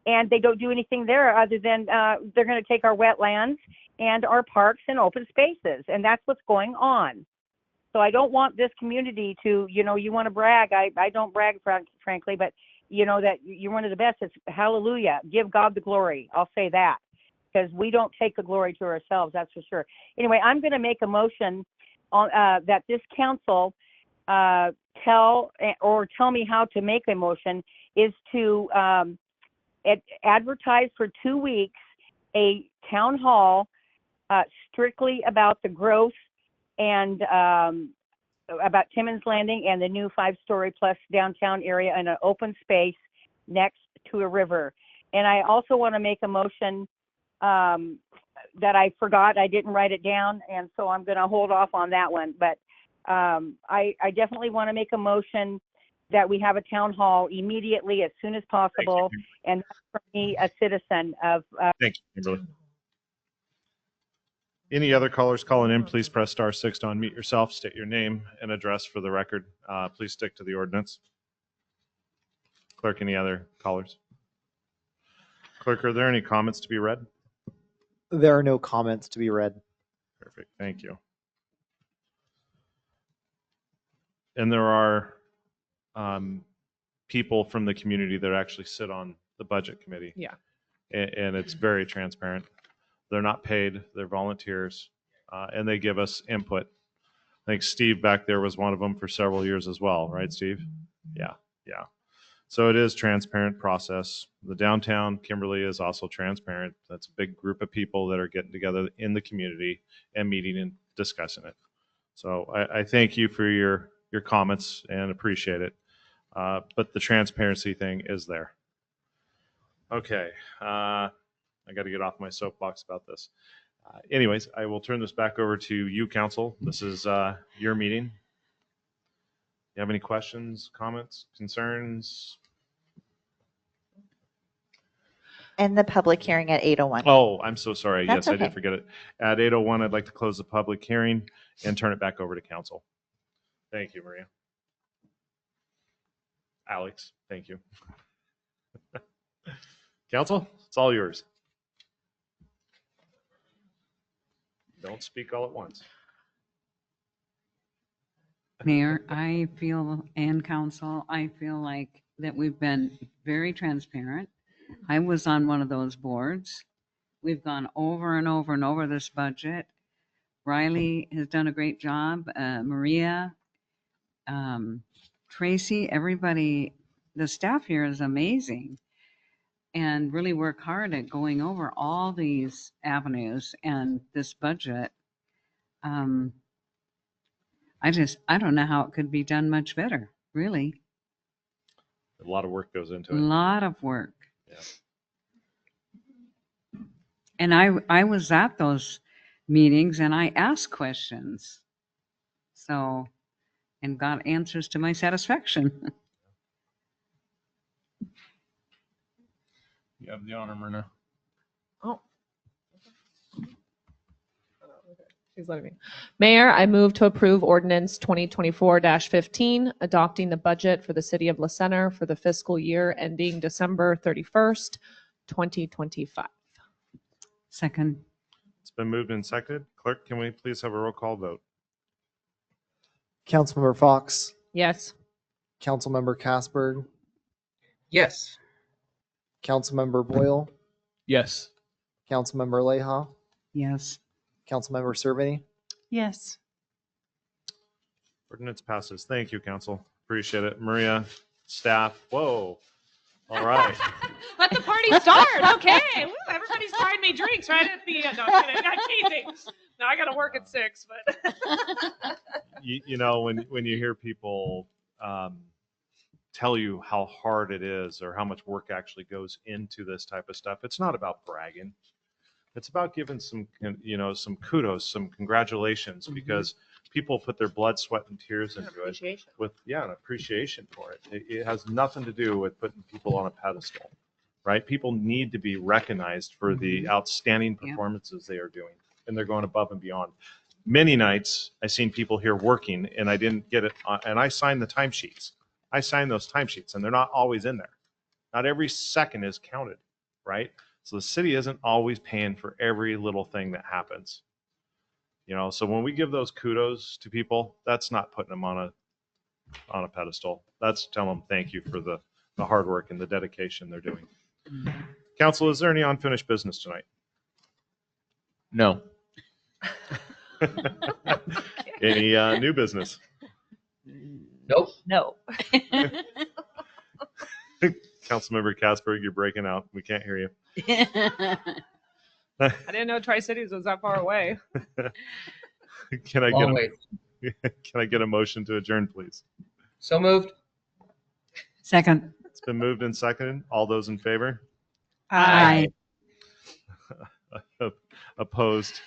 and they don't do anything there other than they're going to take our wetlands and our parks and open spaces, and that's what's going on. So I don't want this community to, you want to brag. I don't brag, frankly, but that you're one of the best. It's hallelujah. Give God the glory. I'll say that because we don't take the glory to ourselves. That's for sure. Anyway, I'm going to make a motion on that this council tell me how to make a motion is to advertise for 2 weeks a town hall strictly about the growth and about Timmins Landing and the new 5-story plus downtown area in an open space next to a river. And I also want to make a motion that I forgot. I didn't write it down, and so I'm going to hold off on that one. But I definitely want to make a motion that we have a town hall immediately as soon as possible. And that's for me, a citizen of. Thank you, Kimberly. Any other callers calling in, please press *6 to unmute yourself, state your name and address for the record. Please stick to the ordinance. Clerk, any other callers? Clerk, are there any comments to be read? There are no comments to be read. Perfect, thank you. And there are people from the community that actually sit on the budget committee. Yeah. And it's very transparent. They're not paid, they're volunteers, and they give us input. I think Steve back there was one of them for several years as well, right, Steve? Yeah. So it is transparent process. The downtown Kimberly is also transparent. That's a big group of people that are getting together in the community and meeting and discussing it. So I thank you for your comments and appreciate it. But the transparency thing is there. Okay. I got to get off my soapbox about this. Anyways, I will turn this back over to you, council. This is your meeting. You have any questions, comments, concerns? And the public hearing at 8:01. Oh, I'm so sorry. That's Yes, I okay. did forget it. At 8:01, I'd like to close the public hearing and turn it back over to council. Thank you, Maria. Alex, thank you. Council, it's all yours. Don't speak all at once. Mayor, I feel, and council, I feel like that we've been very transparent. I was on one of those boards. We've gone over and over and over this budget. Riley has done a great job. Maria, Tracy, everybody, the staff here is amazing and really work hard at going over all these avenues and this budget. I don't know how it could be done much better, really. A lot of work goes into A it. lot of work. Yeah. And I was at those meetings and I asked questions. So, and got answers to my satisfaction. You have the honor, Myrna. Oh. She's letting me. Mayor, I move to approve ordinance 2024-15, adopting the budget for the city of La Center for the fiscal year ending December 31st, 2025. Second. It's been moved and seconded. Clerk, can we please have a roll call vote? Councilmember Fox, Yes. Councilmember Casberg, Yes. Councilmember Boyle, Yes. Councilmember Leha, Yes. Councilmember Cerveny. Yes. Ordinance passes. Thank you, council. Appreciate it. Maria, staff, whoa. All right. Let the party start. Okay. Woo, everybody's buying me drinks right at the end. No, I'm kidding. I'm teasing. No, I got to work at 6, but. You know, when you hear people tell you how hard it is or how much work actually goes into this type of stuff, it's not about bragging. It's about giving some, some kudos, some congratulations, because people put their blood, sweat, and tears into it with, an appreciation for it. It has nothing to do with putting people on a pedestal, right? People need to be recognized for the outstanding performances they are doing, and they're going above and beyond. Many nights I've seen people here working and I didn't get it, and I signed the timesheets. I signed those timesheets and they're not always in there. Not every second is counted, right? So the city isn't always paying for every little thing that happens. So when we give those kudos to people, that's not putting them on a pedestal. That's telling them thank you for the hard work and the dedication they're doing. Council, is there any unfinished business tonight? No. Any new business? Nope. No. Councilmember Casberg, you're breaking out. We can't hear you. I didn't know Tri-Cities was that far away. Can I Long way. Can I get a motion to adjourn, please? So moved. Second. It's been moved and seconded. All those in favor? Aye. Opposed?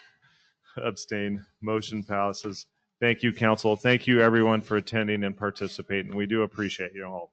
Abstained? Motion passes. Thank you, council. Thank you, everyone, for attending and participating. We do appreciate you all.